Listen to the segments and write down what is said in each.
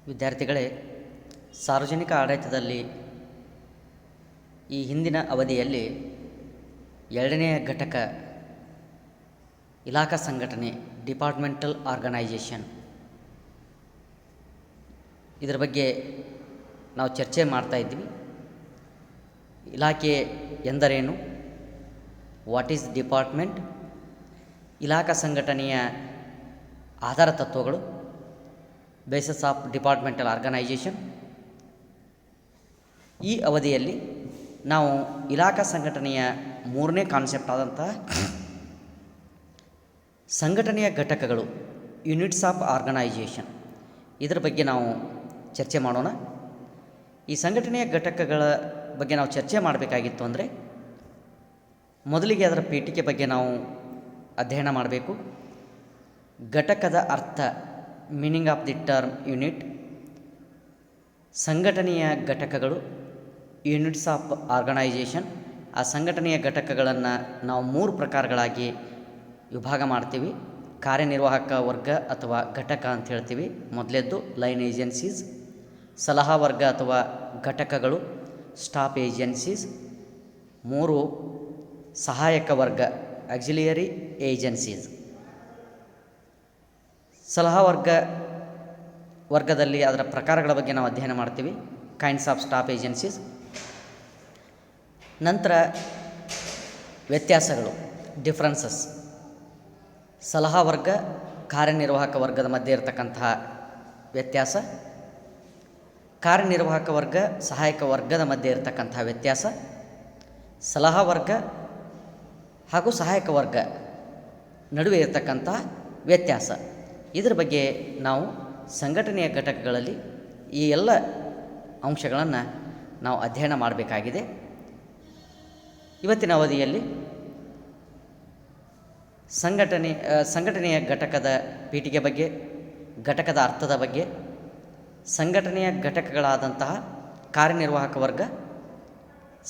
ವಿದ್ಯಾರ್ಥಿಗಳೇ, ಸಾರ್ವಜನಿಕ ಆಡಳಿತದಲ್ಲಿ ಈ ಹಿಂದಿನ ಅವಧಿಯಲ್ಲಿ ಎರಡನೆಯ ಘಟಕ ಇಲಾಖಾ ಸಂಘಟನೆ ಡಿಪಾರ್ಟ್ಮೆಂಟಲ್ ಆರ್ಗನೈಜೇಷನ್ ಇದರ ಬಗ್ಗೆ ನಾವು ಚರ್ಚೆ ಮಾಡ್ತಾ ಇದ್ವಿ. ಇಲಾಖೆ ಎಂದರೇನು, ವಾಟ್ ಈಸ್ ಡಿಪಾರ್ಟ್ಮೆಂಟ್, ಇಲಾಖಾ ಸಂಘಟನೆಯ ಆಧಾರ ತತ್ವಗಳು, ಬೇಸಿಸ್ ಆಫ್ ಡಿಪಾರ್ಟ್ಮೆಂಟಲ್ ಆರ್ಗನೈಜೇಷನ್. ಈ ಅವಧಿಯಲ್ಲಿ ನಾವು ಇಲಾಖಾ ಸಂಘಟನೆಯ ಮೂರನೇ ಕಾನ್ಸೆಪ್ಟ್ ಆದಂತಹ ಸಂಘಟನೆಯ ಘಟಕಗಳು, ಯೂನಿಟ್ಸ್ ಆಫ್ ಆರ್ಗನೈಜೇಷನ್, ಇದರ ಬಗ್ಗೆ ನಾವು ಚರ್ಚೆ ಮಾಡೋಣ. ಈ ಸಂಘಟನೆಯ ಘಟಕಗಳ ಬಗ್ಗೆ ನಾವು ಚರ್ಚೆ ಮಾಡಬೇಕಾಗಿತ್ತು ಅಂದರೆ ಮೊದಲಿಗೆ ಅದರ ಪೀಠಿಕೆ ಬಗ್ಗೆ ನಾವು ಅಧ್ಯಯನ ಮಾಡಬೇಕು. ಘಟಕದ ಅರ್ಥ, meaning of the term unit, ಸಂಘಟನೆಯ ಘಟಕಗಳು, ಯೂನಿಟ್ಸ್ ಆಫ್ ಆರ್ಗನೈಜೇಷನ್. ಆ ಸಂಘಟನೆಯ ಘಟಕಗಳನ್ನು ನಾವು ಮೂರು ಪ್ರಕಾರಗಳಾಗಿ ವಿಭಾಗ ಮಾಡ್ತೀವಿ. ಕಾರ್ಯನಿರ್ವಾಹಕ ವರ್ಗ ಅಥವಾ ಘಟಕ ಅಂತ ಹೇಳ್ತೀವಿ. ಮೊದಲೇದ್ದು ಲೈನ್ ಏಜೆನ್ಸೀಸ್, ಸಲಹಾ ವರ್ಗ ಅಥವಾ ಘಟಕಗಳು, ಸ್ಟಾಫ್ ಏಜೆನ್ಸೀಸ್. ಮೂರು ಸಹಾಯಕ ವರ್ಗ, ಆಕ್ಸಿಲಿಯರಿ ಏಜೆನ್ಸೀಸ್. ಸಲಹಾ ವರ್ಗದಲ್ಲಿ ಅದರ ಪ್ರಕಾರಗಳ ಬಗ್ಗೆ ನಾವು ಅಧ್ಯಯನ ಮಾಡ್ತೀವಿ, ಕೈಂಡ್ಸ್ ಆಫ್ ಸ್ಟಾಫ್ ಏಜೆನ್ಸೀಸ್. ನಂತರ ವ್ಯತ್ಯಾಸಗಳು, ಡಿಫ್ರೆನ್ಸಸ್. ಸಲಹಾ ವರ್ಗ ಕಾರ್ಯನಿರ್ವಾಹಕ ವರ್ಗದ ಮಧ್ಯೆ ಇರತಕ್ಕಂತಹ ವ್ಯತ್ಯಾಸ, ಕಾರ್ಯನಿರ್ವಾಹಕ ವರ್ಗ ಸಹಾಯಕ ವರ್ಗದ ಮಧ್ಯೆ ಇರತಕ್ಕಂತಹ ವ್ಯತ್ಯಾಸ, ಸಲಹಾ ವರ್ಗ ಹಾಗೂ ಸಹಾಯಕ ವರ್ಗ ನಡುವೆ ಇರತಕ್ಕಂಥ ವ್ಯತ್ಯಾಸ. ಇದರ ಬಗ್ಗೆ ನಾವು ಸಂಘಟನೆಯ ಘಟಕಗಳಲ್ಲಿ ಈ ಎಲ್ಲ ಅಂಶಗಳನ್ನು ನಾವು ಅಧ್ಯಯನ ಮಾಡಬೇಕಾಗಿದೆ. ಇವತ್ತಿನ ಅವಧಿಯಲ್ಲಿ ಸಂಘಟನೆಯ ಘಟಕದ ಪೀಠಿಕೆ ಬಗ್ಗೆ, ಘಟಕದ ಅರ್ಥದ ಬಗ್ಗೆ, ಸಂಘಟನೆಯ ಘಟಕಗಳಾದಂತಹ ಕಾರ್ಯನಿರ್ವಾಹಕ ವರ್ಗ,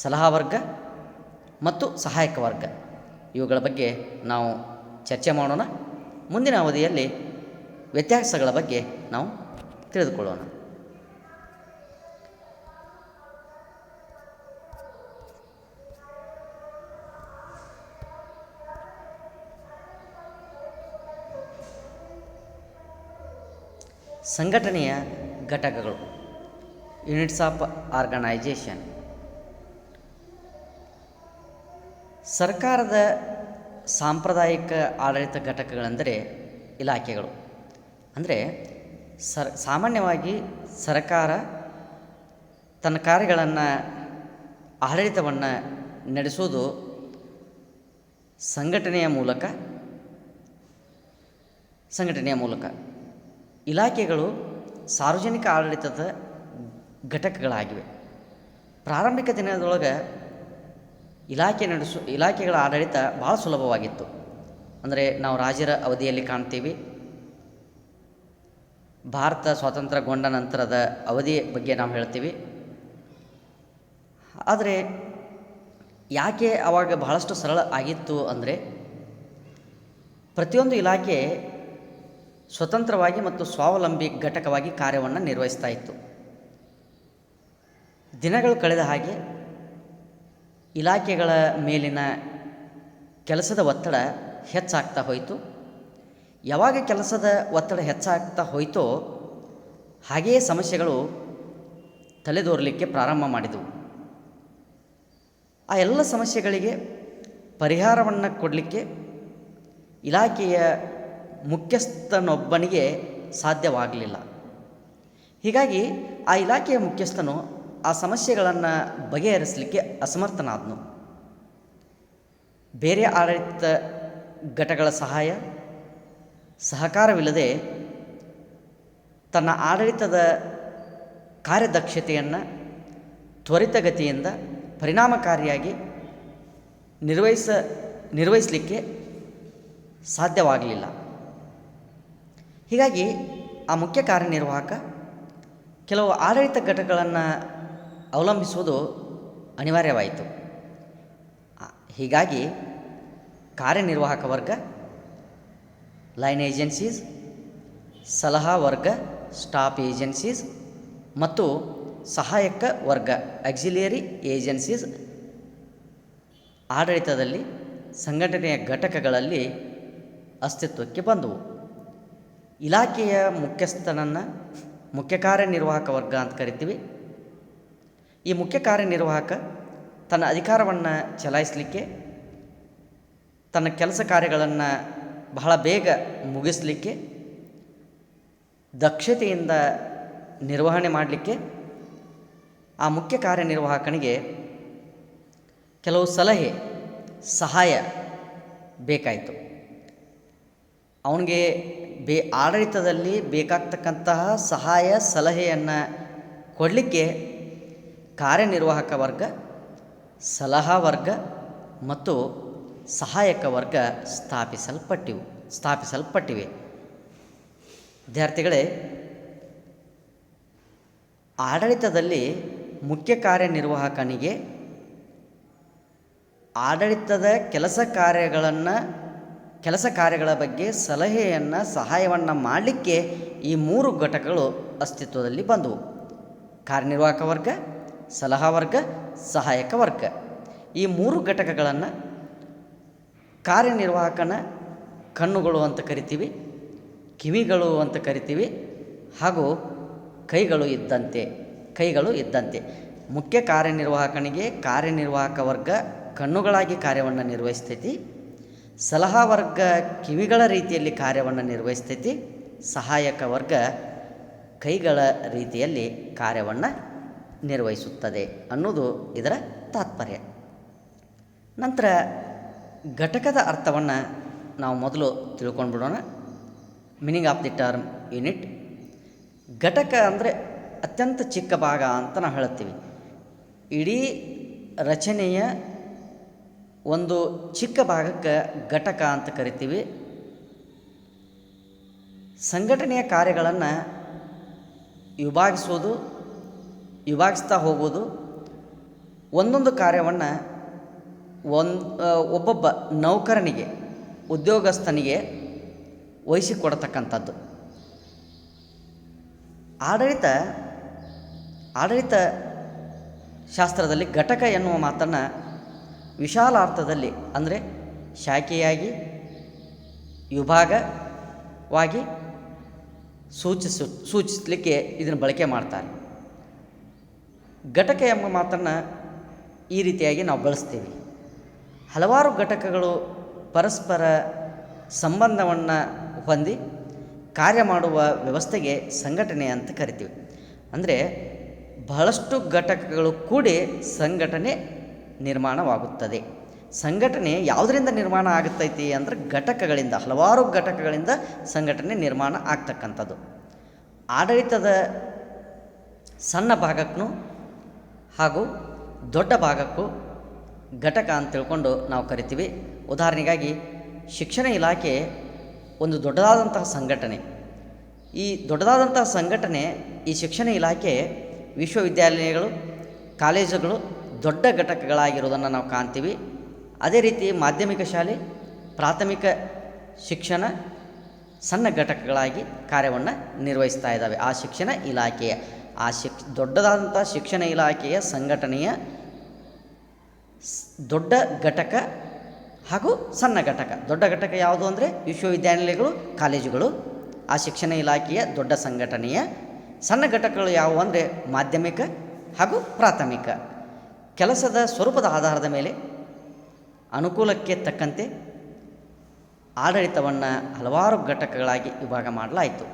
ಸಲಹಾ ವರ್ಗ ಮತ್ತು ಸಹಾಯಕ ವರ್ಗ ಇವುಗಳ ಬಗ್ಗೆ ನಾವು ಚರ್ಚೆ ಮಾಡೋಣ. ಮುಂದಿನ ಅವಧಿಯಲ್ಲಿ ವ್ಯತ್ಯಾಸಗಳ ಬಗ್ಗೆ ನಾವು ತಿಳಿದುಕೊಳ್ಳೋಣ. ಸಂಘಟನೆಯ ಘಟಕಗಳು, ಯೂನಿಟ್ಸ್ ಆಫ್ ಆರ್ಗನೈಜೇಷನ್. ಸರ್ಕಾರದ ಸಾಂಪ್ರದಾಯಿಕ ಆಡಳಿತ ಘಟಕಗಳೆಂದರೆ ಇಲಾಖೆಗಳು. ಅಂದರೆ ಸಾಮಾನ್ಯವಾಗಿ ಸರ್ಕಾರ ತನ್ನ ಕಾರ್ಯಗಳನ್ನು, ಆಡಳಿತವನ್ನು ನಡೆಸೋದು ಸಂಘಟನೆಯ ಮೂಲಕ. ಇಲಾಖೆಗಳು ಸಾರ್ವಜನಿಕ ಆಡಳಿತದ ಘಟಕಗಳಾಗಿವೆ. ಪ್ರಾರಂಭಿಕ ದಿನದೊಳಗೆ ಇಲಾಖೆಗಳ ಆಡಳಿತ ಭಾಳ ಸುಲಭವಾಗಿತ್ತು. ಅಂದರೆ ನಾವು ರಾಜರ ಅವಧಿಯಲ್ಲಿ ಕಾಣ್ತೀವಿ. ಭಾರತ ಸ್ವಾತಂತ್ರ್ಯಗೊಂಡ ನಂತರದ ಅವಧಿಯ ಬಗ್ಗೆ ನಾವು ಹೇಳ್ತೀವಿ. ಆದರೆ ಯಾಕೆ ಆವಾಗ ಬಹಳಷ್ಟು ಸರಳ ಆಗಿತ್ತು ಅಂದರೆ ಪ್ರತಿಯೊಂದು ಇಲಾಖೆ ಸ್ವತಂತ್ರವಾಗಿ ಮತ್ತು ಸ್ವಾವಲಂಬಿ ಘಟಕವಾಗಿ ಕಾರ್ಯವನ್ನು ನಿರ್ವಹಿಸ್ತಾ ಇತ್ತು. ದಿನಗಳು ಕಳೆದ ಹಾಗೆ ಇಲಾಖೆಗಳ ಮೇಲಿನ ಕೆಲಸದ ಒತ್ತಡ ಹೆಚ್ಚಾಗ್ತಾ ಹೋಯಿತು. ಯಾವಾಗ ಕೆಲಸದ ಒತ್ತಡ ಹೆಚ್ಚಾಗ್ತಾ ಹೋಯಿತೋ ಹಾಗೆಯೇ ಸಮಸ್ಯೆಗಳು ತಲೆದೋರಲಿಕ್ಕೆ ಪ್ರಾರಂಭ ಮಾಡಿದವು. ಆ ಎಲ್ಲ ಸಮಸ್ಯೆಗಳಿಗೆ ಪರಿಹಾರವನ್ನು ಕೊಡಲಿಕ್ಕೆ ಇಲಾಖೆಯ ಮುಖ್ಯಸ್ಥನೊಬ್ಬನಿಗೆ ಸಾಧ್ಯವಾಗಲಿಲ್ಲ. ಹೀಗಾಗಿ ಆ ಇಲಾಖೆಯ ಮುಖ್ಯಸ್ಥನು ಆ ಸಮಸ್ಯೆಗಳನ್ನು ಬಗೆಹರಿಸಲಿಕ್ಕೆ ಅಸಮರ್ಥನಾದನು. ಬೇರೆ ಆಡಳಿತ ಘಟಕಗಳ ಸಹಕಾರವಿಲ್ಲದೆ ತನ್ನ ಆಡಳಿತದ ಕಾರ್ಯದಕ್ಷತೆಯನ್ನು ತ್ವರಿತಗತಿಯಿಂದ ಪರಿಣಾಮಕಾರಿಯಾಗಿ ನಿರ್ವಹಿಸಲಿಕ್ಕೆ ಸಾಧ್ಯವಾಗಲಿಲ್ಲ. ಹೀಗಾಗಿ ಆ ಮುಖ್ಯ ಕಾರ್ಯನಿರ್ವಾಹಕ ಕೆಲವು ಆಡಳಿತ ಘಟಕಗಳನ್ನು ಅವಲಂಬಿಸುವುದು ಅನಿವಾರ್ಯವಾಯಿತು. ಹೀಗಾಗಿ ಕಾರ್ಯನಿರ್ವಾಹಕ ವರ್ಗ, ಲೈನ್ ಏಜೆನ್ಸೀಸ್, ಸಲಹಾ ವರ್ಗ, ಸ್ಟಾಫ್ ಏಜೆನ್ಸೀಸ್ ಮತ್ತು ಸಹಾಯಕ ವರ್ಗ ಆಕ್ಸಿಲಿಯರಿ ಏಜೆನ್ಸೀಸ್ ಆಡಳಿತದಲ್ಲಿ ಸಂಘಟನೆಯ ಘಟಕಗಳಲ್ಲಿ ಅಸ್ತಿತ್ವಕ್ಕೆ ಬಂದವು. ಇಲಾಖೆಯ ಮುಖ್ಯಸ್ಥನನ್ನು ಮುಖ್ಯ ಕಾರ್ಯನಿರ್ವಾಹಕ ವರ್ಗ ಅಂತ ಕರಿತೀವಿ. ಈ ಮುಖ್ಯ ಕಾರ್ಯನಿರ್ವಾಹಕ ತನ್ನ ಅಧಿಕಾರವನ್ನು ಚಲಾಯಿಸಲಿಕ್ಕೆ, ತನ್ನ ಕೆಲಸ ಕಾರ್ಯಗಳನ್ನು ಬಹಳ ಬೇಗ ಮುಗಿಸಲಿಕ್ಕೆ, ದಕ್ಷತೆಯಿಂದ ನಿರ್ವಹಣೆ ಮಾಡಲಿಕ್ಕೆ ಆ ಮುಖ್ಯ ಕಾರ್ಯನಿರ್ವಾಹಕನಿಗೆ ಕೆಲವು ಸಲಹೆ ಸಹಾಯ ಬೇಕಾಯಿತು. ಅವನಿಗೆ ಆಡಳಿತದಲ್ಲಿ ಬೇಕಾಗ್ತಕ್ಕಂತಹ ಸಹಾಯ ಸಲಹೆಯನ್ನು ಕೊಡಲಿಕ್ಕೆ ಕಾರ್ಯನಿರ್ವಾಹಕ ವರ್ಗ, ಸಲಹಾ ವರ್ಗ ಮತ್ತು ಸಹಾಯಕ ವರ್ಗ ಸ್ಥಾಪಿಸಲ್ಪಟ್ಟಿವೆ. ವಿದ್ಯಾರ್ಥಿಗಳೇ, ಆಡಳಿತದಲ್ಲಿ ಮುಖ್ಯ ಕಾರ್ಯನಿರ್ವಾಹಕನಿಗೆ ಆಡಳಿತದ ಕೆಲಸ ಕಾರ್ಯಗಳ ಬಗ್ಗೆ ಸಲಹೆಯನ್ನು, ಸಹಾಯವನ್ನು ಮಾಡಲಿಕ್ಕೆ ಈ 3 ಘಟಕಗಳು ಅಸ್ತಿತ್ವದಲ್ಲಿ ಬಂದವು. ಕಾರ್ಯನಿರ್ವಾಹಕ ವರ್ಗ, ಸಲಹಾ ವರ್ಗ, ಸಹಾಯಕ ವರ್ಗ. ಈ 3 ಘಟಕಗಳನ್ನು ಕಾರ್ಯನಿರ್ವಾಹಕನ ಕಣ್ಣುಗಳು ಅಂತ ಕರಿತೀವಿ, ಕಿವಿಗಳು ಅಂತ ಕರಿತೀವಿ, ಹಾಗೂ ಕೈಗಳು ಇದ್ದಂತೆ ಮುಖ್ಯ ಕಾರ್ಯನಿರ್ವಾಹಕನಿಗೆ ಕಾರ್ಯನಿರ್ವಾಹಕ ವರ್ಗ ಕಣ್ಣುಗಳಾಗಿ ಕಾರ್ಯವನ್ನು ನಿರ್ವಹಿಸ್ತೈತಿ, ಸಲಹಾ ವರ್ಗ ಕಿವಿಗಳ ರೀತಿಯಲ್ಲಿ ಕಾರ್ಯವನ್ನು ನಿರ್ವಹಿಸ್ತೈತಿ, ಸಹಾಯಕ ವರ್ಗ ಕೈಗಳ ರೀತಿಯಲ್ಲಿ ಕಾರ್ಯವನ್ನು ನಿರ್ವಹಿಸುತ್ತದೆ ಅನ್ನೋದು ಇದರ ತಾತ್ಪರ್ಯ. ನಂತರ ಘಟಕದ ಅರ್ಥವನ್ನು ನಾವು ಮೊದಲು ತಿಳ್ಕೊಂಡ್ಬಿಡೋಣ. Meaning of the term unit. ಘಟಕ ಅಂದರೆ ಅತ್ಯಂತ ಚಿಕ್ಕ ಭಾಗ ಅಂತ ನಾವು ಹೇಳ್ತೀವಿ. ಇಡೀ ರಚನೆಯ ಒಂದು ಚಿಕ್ಕ ಭಾಗಕ್ಕೆ ಘಟಕ ಅಂತ ಕರಿತೀವಿ. ಸಂಘಟನೆಯ ಕಾರ್ಯಗಳನ್ನು ವಿಭಾಗಿಸ್ತಾ ಹೋಗೋದು, ಒಂದೊಂದು ಕಾರ್ಯವನ್ನು ಒಬ್ಬೊಬ್ಬ ನೌಕರನಿಗೆ, ಉದ್ಯೋಗಸ್ಥನಿಗೆ ವಹಿಸಿಕೊಡತಕ್ಕಂಥದ್ದು. ಆಡಳಿತ ಶಾಸ್ತ್ರದಲ್ಲಿ ಘಟಕ ಎನ್ನುವ ಮಾತನ್ನು ವಿಶಾಲ ಅರ್ಥದಲ್ಲಿ, ಅಂದರೆ ಶಾಖೆಯಾಗಿ, ವಿಭಾಗವಾಗಿ ಸೂಚಿಸಲಿಕ್ಕೆ ಇದನ್ನು ಬಳಕೆ ಮಾಡ್ತಾರೆ. ಘಟಕ ಎಂಬ ಮಾತನ್ನು ಈ ರೀತಿಯಾಗಿ ನಾವು ಬಳಸ್ತೀವಿ. ಹಲವಾರು ಘಟಕಗಳು ಪರಸ್ಪರ ಸಂಬಂಧವನ್ನು ಹೊಂದಿ ಕಾರ್ಯ ಮಾಡುವ ವ್ಯವಸ್ಥೆಗೆ ಸಂಘಟನೆ ಅಂತ ಕರಿತೀವಿ. ಅಂದರೆ ಬಹಳಷ್ಟು ಘಟಕಗಳು ಕೂಡಿ ಸಂಘಟನೆ ನಿರ್ಮಾಣವಾಗುತ್ತದೆ. ಸಂಘಟನೆ ಯಾವುದರಿಂದ ನಿರ್ಮಾಣ ಆಗುತ್ತೈತಿ ಅಂದರೆ ಘಟಕಗಳಿಂದ, ಹಲವಾರು ಘಟಕಗಳಿಂದ ಸಂಘಟನೆ ನಿರ್ಮಾಣ ಆಗ್ತಕ್ಕಂಥದ್ದು. ಆಡಳಿತದ ಸಣ್ಣ ಭಾಗಕ್ಕೂ ಹಾಗೂ ದೊಡ್ಡ ಭಾಗಕ್ಕೂ ಘಟಕ ಅಂತ ತಿಳ್ಕೊಂಡು ನಾವು ಕರಿತೀವಿ. ಉದಾಹರಣೆಗಾಗಿ ಶಿಕ್ಷಣ ಇಲಾಖೆ ಒಂದು ದೊಡ್ಡದಾದಂತಹ ಸಂಘಟನೆ. ಈ ದೊಡ್ಡದಾದಂತಹ ಸಂಘಟನೆ, ಈ ಶಿಕ್ಷಣ ಇಲಾಖೆ ವಿಶ್ವವಿದ್ಯಾಲಯಗಳು, ಕಾಲೇಜುಗಳು ದೊಡ್ಡ ಘಟಕಗಳಾಗಿರೋದನ್ನು ನಾವು ಕಾಣ್ತೀವಿ. ಅದೇ ರೀತಿ ಮಾಧ್ಯಮಿಕ ಶಾಲೆ, ಪ್ರಾಥಮಿಕ ಶಿಕ್ಷಣ ಸಣ್ಣ ಘಟಕಗಳಾಗಿ ಕಾರ್ಯವನ್ನು ನಿರ್ವಹಿಸ್ತಾ ಇದ್ದಾವೆ. ಆ ಶಿಕ್ಷಣ ಇಲಾಖೆಯ ದೊಡ್ಡದಾದಂಥ ಶಿಕ್ಷಣ ಇಲಾಖೆಯ ಸಂಘಟನೆಯ ದೊಡ್ಡ ಘಟಕ ಹಾಗೂ ಸಣ್ಣ ಘಟಕ. ದೊಡ್ಡ ಘಟಕ ಯಾವುದು ಅಂದರೆ ವಿಶ್ವವಿದ್ಯಾನಿಲಯಗಳು, ಕಾಲೇಜುಗಳು, ಆ ಶಿಕ್ಷಣ ಇಲಾಖೆಯ ದೊಡ್ಡ ಸಂಘಟನೆಯ. ಸಣ್ಣ ಘಟಕಗಳು ಯಾವುವು ಅಂದರೆ ಮಾಧ್ಯಮಿಕ ಹಾಗೂ ಪ್ರಾಥಮಿಕ. ಕೆಲಸದ ಸ್ವರೂಪದ ಆಧಾರದ ಮೇಲೆ ಅನುಕೂಲಕ್ಕೆ ತಕ್ಕಂತೆ ಆಡಳಿತವನ್ನು ಹಲವಾರು ಘಟಕಗಳಾಗಿ ವಿಭಾಗ ಮಾಡಲಾಯಿತು.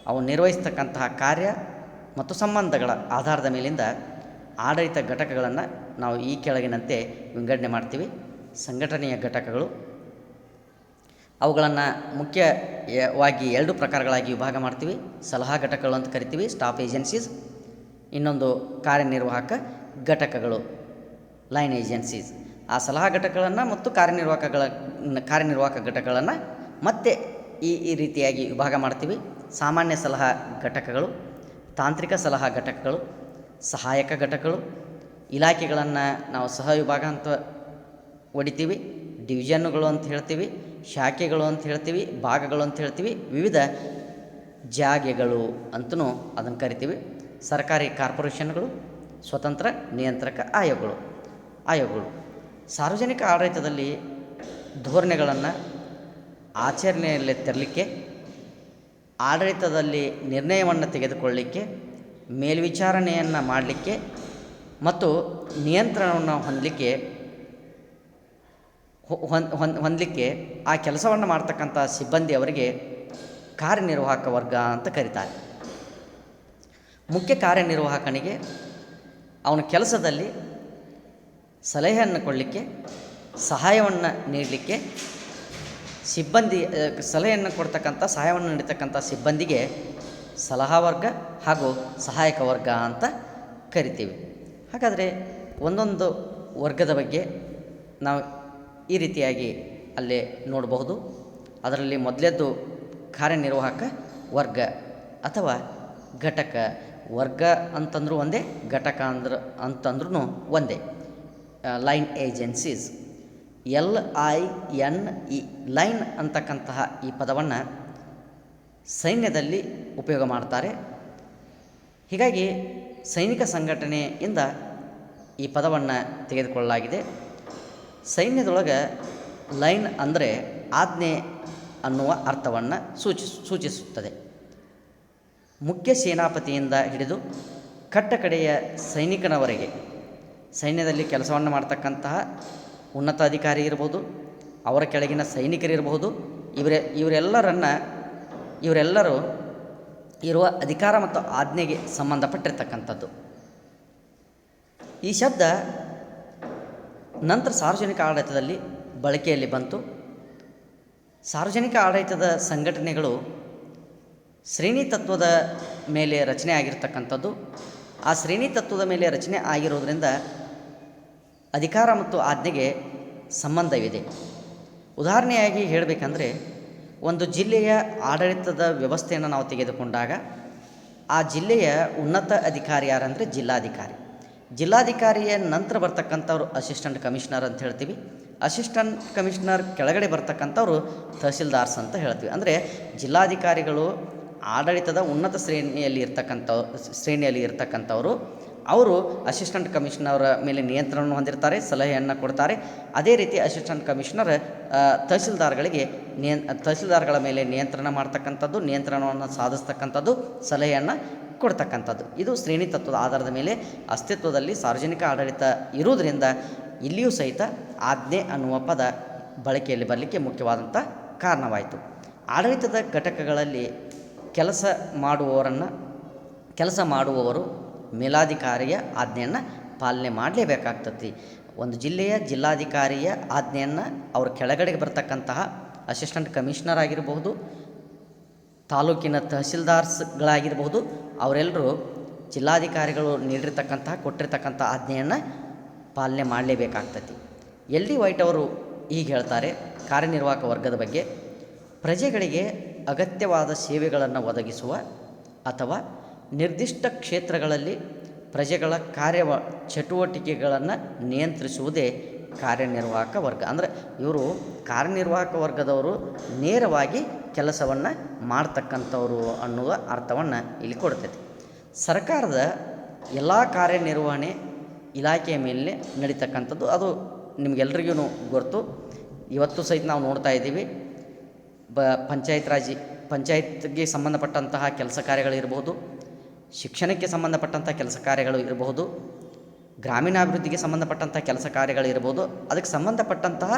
ಅವು ನಿರ್ವಹಿಸ್ತಕ್ಕಂತಹ ಕಾರ್ಯ ಮತ್ತು ಸಂಬಂಧಗಳ ಆಧಾರದ ಮೇಲಿಂದ ಆಡಳಿತ ಘಟಕಗಳನ್ನು ನಾವು ಈ ಕೆಳಗಿನಂತೆ ವಿಂಗಡಣೆ ಮಾಡ್ತೀವಿ. ಸಂಘಟನೆಯ ಘಟಕಗಳು, ಅವುಗಳನ್ನು ಮುಖ್ಯವಾಗಿ 2 ಪ್ರಕಾರಗಳಾಗಿ ವಿಭಾಗ ಮಾಡ್ತೀವಿ. ಸಲಹಾ ಘಟಕಗಳು ಅಂತ ಕರಿತೀವಿ, ಸ್ಟಾಫ್ ಏಜೆನ್ಸೀಸ್. ಇನ್ನೊಂದು ಕಾರ್ಯನಿರ್ವಾಹಕ ಘಟಕಗಳು, ಲೈನ್ ಏಜೆನ್ಸೀಸ್. ಆ ಸಲಹಾ ಘಟಕಗಳನ್ನು ಮತ್ತು ಕಾರ್ಯನಿರ್ವಾಹಕ ಘಟಕಗಳನ್ನು ಮತ್ತೆ ಈ ರೀತಿಯಾಗಿ ವಿಭಾಗ ಮಾಡ್ತೀವಿ. ಸಾಮಾನ್ಯ ಸಲಹಾ ಘಟಕಗಳು, ತಾಂತ್ರಿಕ ಸಲಹಾ ಘಟಕಗಳು, ಸಹಾಯಕ ಘಟಕಗಳು. ಇಲಾಖೆಗಳನ್ನು ನಾವು ಸಹ ವಿಭಾಗ ಅಂತ ಹೊಡಿತೀವಿ. ಡಿವಿಷನ್ನುಗಳು ಅಂತ ಹೇಳ್ತೀವಿ, ಶಾಖೆಗಳು ಅಂತ ಹೇಳ್ತೀವಿ, ಭಾಗಗಳು ಅಂತ ಹೇಳ್ತೀವಿ. ವಿವಿಧ ಜಾಗೆಗಳು ಅಂತಲೂ ಅದನ್ನು ಕರಿತೀವಿ. ಸರ್ಕಾರಿ ಕಾರ್ಪೊರೇಷನ್ಗಳು, ಸ್ವತಂತ್ರ ನಿಯಂತ್ರಕ ಆಯೋಗಗಳು ಸಾರ್ವಜನಿಕ ಆಡಳಿತದಲ್ಲಿ ಧೋರಣೆಗಳನ್ನು ಆಚರಣೆಯಲ್ಲಿ ತರಲಿಕ್ಕೆ, ಆಡಳಿತದಲ್ಲಿ ನಿರ್ಣಯವನ್ನು ತೆಗೆದುಕೊಳ್ಳಲಿಕ್ಕೆ, ಮೇಲ್ವಿಚಾರಣೆಯನ್ನು ಮಾಡಲಿಕ್ಕೆ ಮತ್ತು ನಿಯಂತ್ರಣವನ್ನು ಹೊಂದಲಿಕ್ಕೆ ಆ ಕೆಲಸವನ್ನು ಮಾಡ್ತಕ್ಕಂಥ ಸಿಬ್ಬಂದಿ ಅವರಿಗೆ ಕಾರ್ಯನಿರ್ವಾಹಕ ವರ್ಗ ಅಂತ ಕರೀತಾರೆ. ಮುಖ್ಯ ಕಾರ್ಯನಿರ್ವಾಹಕನಿಗೆ ಅವನ ಕೆಲಸದಲ್ಲಿ ಸಲಹೆಯನ್ನು ಕೊಡಲಿಕ್ಕೆ, ಸಹಾಯವನ್ನು ನೀಡಲಿಕ್ಕೆ, ಸಲಹೆಯನ್ನು ಕೊಡ್ತಕ್ಕಂಥ, ಸಹಾಯವನ್ನು ನೀಡತಕ್ಕಂಥ ಸಿಬ್ಬಂದಿಗೆ ಸಲಹಾ ವರ್ಗ ಹಾಗೂ ಸಹಾಯಕ ವರ್ಗ ಅಂತ ಕರಿತೀವಿ. ಹಾಗಾದರೆ ಒಂದೊಂದು ವರ್ಗದ ಬಗ್ಗೆ ನಾವು ಈ ರೀತಿಯಾಗಿ ಅಲ್ಲೇ ನೋಡಬಹುದು. ಅದರಲ್ಲಿ ಮೊದಲೇದ್ದು ಕಾರ್ಯನಿರ್ವಾಹಕ ವರ್ಗ ಅಥವಾ ಘಟಕ. ವರ್ಗ ಅಂತಂದ್ರೂ ಒಂದೇ, ಘಟಕ ಅಂತಂದ್ರೂ ಒಂದೇ. ಲೈನ್ ಏಜೆನ್ಸೀಸ್, LINE, ಲೈನ್ ಅಂತಕ್ಕಂತಹ ಈ ಪದವನ್ನು ಸೈನ್ಯದಲ್ಲಿ ಉಪಯೋಗ ಮಾಡ್ತಾರೆ. ಹೀಗಾಗಿ ಸೈನಿಕ ಸಂಘಟನೆಯಿಂದ ಈ ಪದವನ್ನು ತೆಗೆದುಕೊಳ್ಳಲಾಗಿದೆ. ಸೈನ್ಯದೊಳಗೆ ಲೈನ್ ಅಂದರೆ ಆಜ್ಞೆ ಅನ್ನುವ ಅರ್ಥವನ್ನು ಸೂಚಿಸುತ್ತದೆ. ಮುಖ್ಯ ಸೇನಾಪತಿಯಿಂದ ಹಿಡಿದು ಕಟ್ಟಕಡೆಯ ಸೈನಿಕನವರೆಗೆ ಸೈನ್ಯದಲ್ಲಿ ಕೆಲಸವನ್ನು ಮಾಡ್ತಕ್ಕಂತಹ ಉನ್ನತ ಅಧಿಕಾರಿ ಇರ್ಬೋದು, ಅವರ ಕೆಳಗಿನ ಸೈನಿಕರಿರಬಹುದು. ಇವರೆಲ್ಲರೂ ಇರುವ ಅಧಿಕಾರ ಮತ್ತು ಆಜ್ಞೆಗೆ ಸಂಬಂಧಪಟ್ಟಿರ್ತಕ್ಕಂಥದ್ದು. ಈ ಶಬ್ದ ನಂತರ ಸಾರ್ವಜನಿಕ ಆಡಳಿತದಲ್ಲಿ ಬಳಕೆಯಲ್ಲಿ ಬಂತು. ಸಾರ್ವಜನಿಕ ಆಡಳಿತದ ಸಂಘಟನೆಗಳು ಶ್ರೇಣಿ ತತ್ವದ ಮೇಲೆ ರಚನೆ ಆಗಿರ್ತಕ್ಕಂಥದ್ದು. ಆ ಶ್ರೇಣಿ ತತ್ವದ ಮೇಲೆ ರಚನೆ ಆಗಿರೋದರಿಂದ ಅಧಿಕಾರ ಮತ್ತು ಆಜ್ಞೆಗೆ ಸಂಬಂಧವಿದೆ. ಉದಾಹರಣೆಯಾಗಿ ಹೇಳಬೇಕಂದ್ರೆ, ಒಂದು ಜಿಲ್ಲೆಯ ಆಡಳಿತದ ವ್ಯವಸ್ಥೆಯನ್ನು ನಾವು ತೆಗೆದುಕೊಂಡಾಗ ಆ ಜಿಲ್ಲೆಯ ಉನ್ನತ ಅಧಿಕಾರಿ ಯಾರಂದರೆ ಜಿಲ್ಲಾಧಿಕಾರಿ. ಜಿಲ್ಲಾಧಿಕಾರಿಯ ನಂತರ ಬರ್ತಕ್ಕಂಥವ್ರು ಅಸಿಸ್ಟೆಂಟ್ ಕಮಿಷನರ್ ಅಂತ ಹೇಳ್ತೀವಿ. ಅಸಿಸ್ಟೆಂಟ್ ಕಮಿಷನರ್ ಕೆಳಗಡೆ ಬರ್ತಕ್ಕಂಥವ್ರು ತಹಸೀಲ್ದಾರ್ಸ್ ಅಂತ ಹೇಳ್ತೀವಿ. ಅಂದರೆ ಜಿಲ್ಲಾಧಿಕಾರಿಗಳು ಆಡಳಿತದ ಉನ್ನತ ಶ್ರೇಣಿಯಲ್ಲಿ ಇರ್ತಕ್ಕಂಥವರು. ಅವರು ಅಸಿಸ್ಟೆಂಟ್ ಕಮಿಷನರ್ ಮೇಲೆ ನಿಯಂತ್ರಣವನ್ನು ಹೊಂದಿರ್ತಾರೆ, ಸಲಹೆಯನ್ನು ಕೊಡ್ತಾರೆ. ಅದೇ ರೀತಿ ಅಸಿಸ್ಟೆಂಟ್ ಕಮಿಷನರ್ ತಹಸೀಲ್ದಾರ್ಗಳ ಮೇಲೆ ನಿಯಂತ್ರಣ ಮಾಡ್ತಕ್ಕಂಥದ್ದು, ನಿಯಂತ್ರಣವನ್ನು ಸಾಧಿಸ್ತಕ್ಕಂಥದ್ದು, ಸಲಹೆಯನ್ನು ಕೊಡ್ತಕ್ಕಂಥದ್ದು. ಇದು ಶ್ರೇಣಿ ತತ್ವದ ಆಧಾರದ ಮೇಲೆ ಅಸ್ತಿತ್ವದಲ್ಲಿ ಸಾರ್ವಜನಿಕ ಆಡಳಿತ ಇರುವುದರಿಂದ ಇಲ್ಲಿಯೂ ಸಹಿತ ಆಜ್ಞೆ ಅನ್ನುವ ಪದ ಬಳಕೆಯಲ್ಲಿ ಬರಲಿಕ್ಕೆ ಮುಖ್ಯವಾದಂಥ ಕಾರಣವಾಯಿತು. ಆಡಳಿತದ ಘಟಕಗಳಲ್ಲಿ ಕೆಲಸ ಮಾಡುವವರು ಮೇಲಾಧಿಕಾರಿಯ ಆಜ್ಞೆಯನ್ನು ಪಾಲನೆ ಮಾಡಲೇಬೇಕಾಗ್ತದೆ. ಒಂದು ಜಿಲ್ಲೆಯ ಜಿಲ್ಲಾಧಿಕಾರಿಯ ಆಜ್ಞೆಯನ್ನು ಅವ್ರ ಕೆಳಗಡೆಗೆ ಬರ್ತಕ್ಕಂತಹ ಅಸಿಸ್ಟೆಂಟ್ ಕಮಿಷನರ್ ಆಗಿರಬಹುದು, ತಾಲೂಕಿನ ತಹಸೀಲ್ದಾರ್ಸ್ಗಳಾಗಿರಬಹುದು, ಅವರೆಲ್ಲರೂ ಜಿಲ್ಲಾಧಿಕಾರಿಗಳು ಕೊಟ್ಟಿರ್ತಕ್ಕಂಥ ಆಜ್ಞೆಯನ್ನು ಪಾಲನೆ ಮಾಡಲೇಬೇಕಾಗ್ತದೆ. LD ವೈಟ್ ಅವರು ಹೀಗೆ ಹೇಳ್ತಾರೆ ಕಾರ್ಯನಿರ್ವಾಹಕ ವರ್ಗದ ಬಗ್ಗೆ: ಪ್ರಜೆಗಳಿಗೆ ಅಗತ್ಯವಾದ ಸೇವೆಗಳನ್ನು ಒದಗಿಸುವ ಅಥವಾ ನಿರ್ದಿಷ್ಟ ಕ್ಷೇತ್ರಗಳಲ್ಲಿ ಪ್ರಜೆಗಳ ಚಟುವಟಿಕೆಗಳನ್ನು ನಿಯಂತ್ರಿಸುವುದೇ ಕಾರ್ಯನಿರ್ವಾಹಕ ವರ್ಗ. ಅಂದರೆ ಇವರು ಕಾರ್ಯನಿರ್ವಾಹಕ ವರ್ಗದವರು ನೇರವಾಗಿ ಕೆಲಸವನ್ನು ಮಾಡ್ತಕ್ಕಂಥವ್ರು ಅನ್ನುವ ಅರ್ಥವನ್ನು ಇಲ್ಲಿ ಕೊಡ್ತೈತಿ. ಸರ್ಕಾರದ ಎಲ್ಲ ಕಾರ್ಯನಿರ್ವಹಣೆ ಇಲಾಖೆಯ ಮೇಲೆ ನಡೀತಕ್ಕಂಥದ್ದು. ಅದು ನಿಮಗೆಲ್ರಿಗೂ ಗೊತ್ತು. ಇವತ್ತು ಸಹಿತ ನಾವು ನೋಡ್ತಾ ಇದ್ದೀವಿ. ಪಂಚಾಯತ್ಗೆ ಸಂಬಂಧಪಟ್ಟಂತಹ ಕೆಲಸ ಕಾರ್ಯಗಳಿರ್ಬೋದು, ಶಿಕ್ಷಣಕ್ಕೆ ಸಂಬಂಧಪಟ್ಟಂಥ ಕೆಲಸ ಕಾರ್ಯಗಳು ಇರಬಹುದು, ಗ್ರಾಮೀಣಾಭಿವೃದ್ಧಿಗೆ ಸಂಬಂಧಪಟ್ಟಂಥ ಕೆಲಸ ಕಾರ್ಯಗಳಿರ್ಬೋದು. ಅದಕ್ಕೆ ಸಂಬಂಧಪಟ್ಟಂತಹ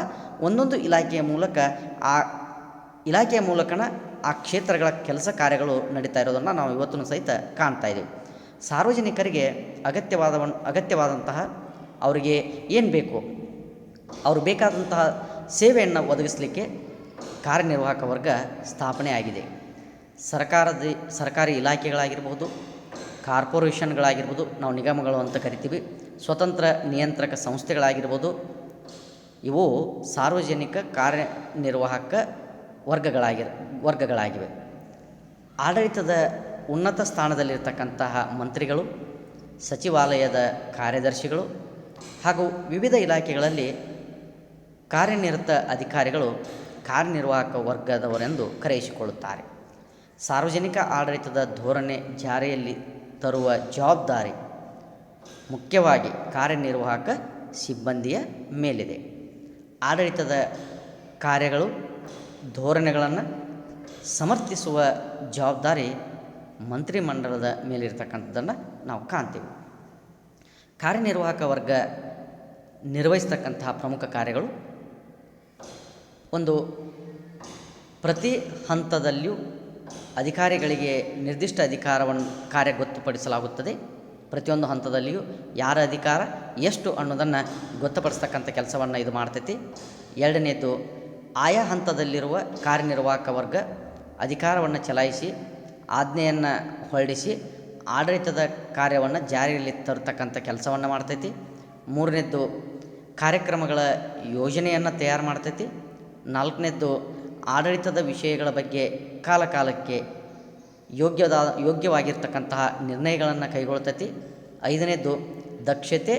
ಒಂದೊಂದು ಇಲಾಖೆಯ ಮೂಲಕನ ಆ ಕ್ಷೇತ್ರಗಳ ಕೆಲಸ ಕಾರ್ಯಗಳು ನಡೀತಾ ಇರೋದನ್ನು ನಾವು ಇವತ್ತೂ ಸಹಿತ ಕಾಣ್ತಾ ಇದ್ದೀವಿ. ಸಾರ್ವಜನಿಕರಿಗೆ ಅಗತ್ಯವಾದಂತಹ ಅವರಿಗೆ ಏನು ಬೇಕು, ಅವರು ಬೇಕಾದಂತಹ ಸೇವೆಯನ್ನು ಒದಗಿಸಲಿಕ್ಕೆ ಕಾರ್ಯನಿರ್ವಾಹಕ ವರ್ಗ ಸ್ಥಾಪನೆ ಆಗಿದೆ. ಸರ್ಕಾರಿ ಇಲಾಖೆಗಳಾಗಿರ್ಬೋದು, ಕಾರ್ಪೊರೇಷನ್ಗಳಾಗಿರ್ಬೋದು, ನಾವು ನಿಗಮಗಳು ಅಂತ ಕರಿತೀವಿ, ಸ್ವತಂತ್ರ ನಿಯಂತ್ರಕ ಸಂಸ್ಥೆಗಳಾಗಿರ್ಬೋದು, ಇವು ಸಾರ್ವಜನಿಕ ಕಾರ್ಯನಿರ್ವಾಹಕ ವರ್ಗಗಳಾಗಿವೆ. ಆಡಳಿತದ ಉನ್ನತ ಸ್ಥಾನದಲ್ಲಿರ್ತಕ್ಕಂತಹ ಮಂತ್ರಿಗಳು, ಸಚಿವಾಲಯದ ಕಾರ್ಯದರ್ಶಿಗಳು ಹಾಗೂ ವಿವಿಧ ಇಲಾಖೆಗಳಲ್ಲಿ ಕಾರ್ಯನಿರತ ಅಧಿಕಾರಿಗಳು ಕಾರ್ಯನಿರ್ವಾಹಕ ವರ್ಗದವರೆಂದು ಕರೆಯಿಸಿಕೊಳ್ಳುತ್ತಾರೆ. ಸಾರ್ವಜನಿಕ ಆಡಳಿತದ ಧೋರಣೆ ಜಾರಿಯಲ್ಲಿ ತರುವ ಜವಾಬ್ದಾರಿ ಮುಖ್ಯವಾಗಿ ಕಾರ್ಯನಿರ್ವಾಹಕ ಸಿಬ್ಬಂದಿಯ ಮೇಲಿದೆ. ಆಡಳಿತದ ಕಾರ್ಯಗಳು ಧೋರಣೆಗಳನ್ನು ಸಮರ್ಥಿಸುವ ಜವಾಬ್ದಾರಿ ಮಂತ್ರಿಮಂಡಲದ ಮೇಲಿರ್ತಕ್ಕಂಥದ್ದನ್ನು ನಾವು ಕಾಣ್ತೀವಿ. ಕಾರ್ಯನಿರ್ವಾಹಕ ವರ್ಗ ನಿರ್ವಹಿಸ್ತಕ್ಕಂತಹ ಪ್ರಮುಖ ಕಾರ್ಯಗಳು, ಒಂದು, ಪ್ರತಿ ಹಂತದಲ್ಲಿಯೂ ಅಧಿಕಾರಿಗಳಿಗೆ ನಿರ್ದಿಷ್ಟ ಕಾರ್ಯ ಗೊತ್ತುಪಡಿಸಲಾಗುತ್ತದೆ. ಪ್ರತಿಯೊಂದು ಹಂತದಲ್ಲಿಯೂ ಯಾರ ಅಧಿಕಾರ ಎಷ್ಟು ಅನ್ನೋದನ್ನು ಗೊತ್ತುಪಡಿಸ್ತಕ್ಕಂಥ ಕೆಲಸವನ್ನು ಇದು ಮಾಡ್ತೈತಿ. ಎರಡನೇದು, ಆಯಾ ಹಂತದಲ್ಲಿರುವ ಕಾರ್ಯನಿರ್ವಾಹಕ ವರ್ಗ ಅಧಿಕಾರವನ್ನು ಚಲಾಯಿಸಿ ಆಜ್ಞೆಯನ್ನು ಹೊರಡಿಸಿ ಆಡಳಿತದ ಕಾರ್ಯವನ್ನು ಜಾರಿಯಲ್ಲಿ ತರತಕ್ಕಂಥ ಕೆಲಸವನ್ನು ಮಾಡ್ತೈತಿ. ಮೂರನೇದ್ದು, ಕಾರ್ಯಕ್ರಮಗಳ ಯೋಜನೆಯನ್ನು ತಯಾರು ಮಾಡ್ತೈತಿ. ನಾಲ್ಕನೇದ್ದು, ಆಡಳಿತದ ವಿಷಯಗಳ ಬಗ್ಗೆ ಕಾಲಕಾಲಕ್ಕೆ ಯೋಗ್ಯವಾಗಿರ್ತಕ್ಕಂತಹ ನಿರ್ಣಯಗಳನ್ನು ಕೈಗೊಳ್ತೈತಿ. ಐದನೇದ್ದು, ದಕ್ಷತೆ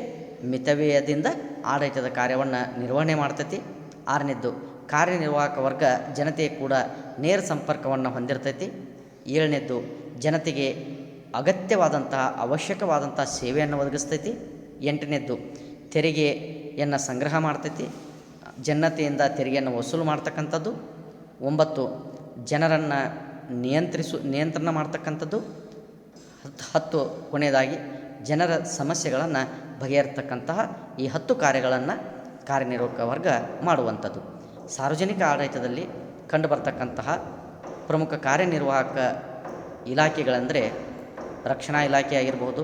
ಮಿತವ್ಯಯದಿಂದ ಆಡಳಿತದ ಕಾರ್ಯವನ್ನು ನಿರ್ವಹಣೆ ಮಾಡ್ತೈತಿ. ಆರನೇದ್ದು, ಕಾರ್ಯನಿರ್ವಾಹಕ ವರ್ಗ ಜನತೆಯ ಕೂಡ ನೇರ ಸಂಪರ್ಕವನ್ನು ಹೊಂದಿರ್ತೈತಿ. ಏಳನೇದ್ದು, ಜನತೆಗೆ ಅಗತ್ಯವಾದಂತಹ ಅವಶ್ಯಕವಾದಂಥ ಸೇವೆಯನ್ನು ಒದಗಿಸ್ತೈತಿ. ಎಂಟನೇದ್ದು, ತೆರಿಗೆಯನ್ನು ಸಂಗ್ರಹ ಮಾಡ್ತೈತಿ, ಜನತೆಯಿಂದ ತೆರಿಗೆಯನ್ನು ವಸೂಲು ಮಾಡ್ತಕ್ಕಂಥದ್ದು. 9, ಜನರನ್ನು ನಿಯಂತ್ರಣ ಮಾಡ್ತಕ್ಕಂಥದ್ದು. 10, ಕೊನೆಯದಾಗಿ ಜನರ ಸಮಸ್ಯೆಗಳನ್ನು ಬಗೆಹರಿಸ್ತಕ್ಕಂತಹ ಈ 10 ಕಾರ್ಯಗಳನ್ನು ಕಾರ್ಯನಿರ್ವಾಹಕ ವರ್ಗ ಮಾಡುವಂಥದ್ದು. ಸಾರ್ವಜನಿಕ ಆಡಳಿತದಲ್ಲಿ ಕಂಡುಬರ್ತಕ್ಕಂತಹ ಪ್ರಮುಖ ಕಾರ್ಯನಿರ್ವಾಹಕ ಇಲಾಖೆಗಳೆಂದರೆ ರಕ್ಷಣಾ ಇಲಾಖೆ ಆಗಿರ್ಬೋದು,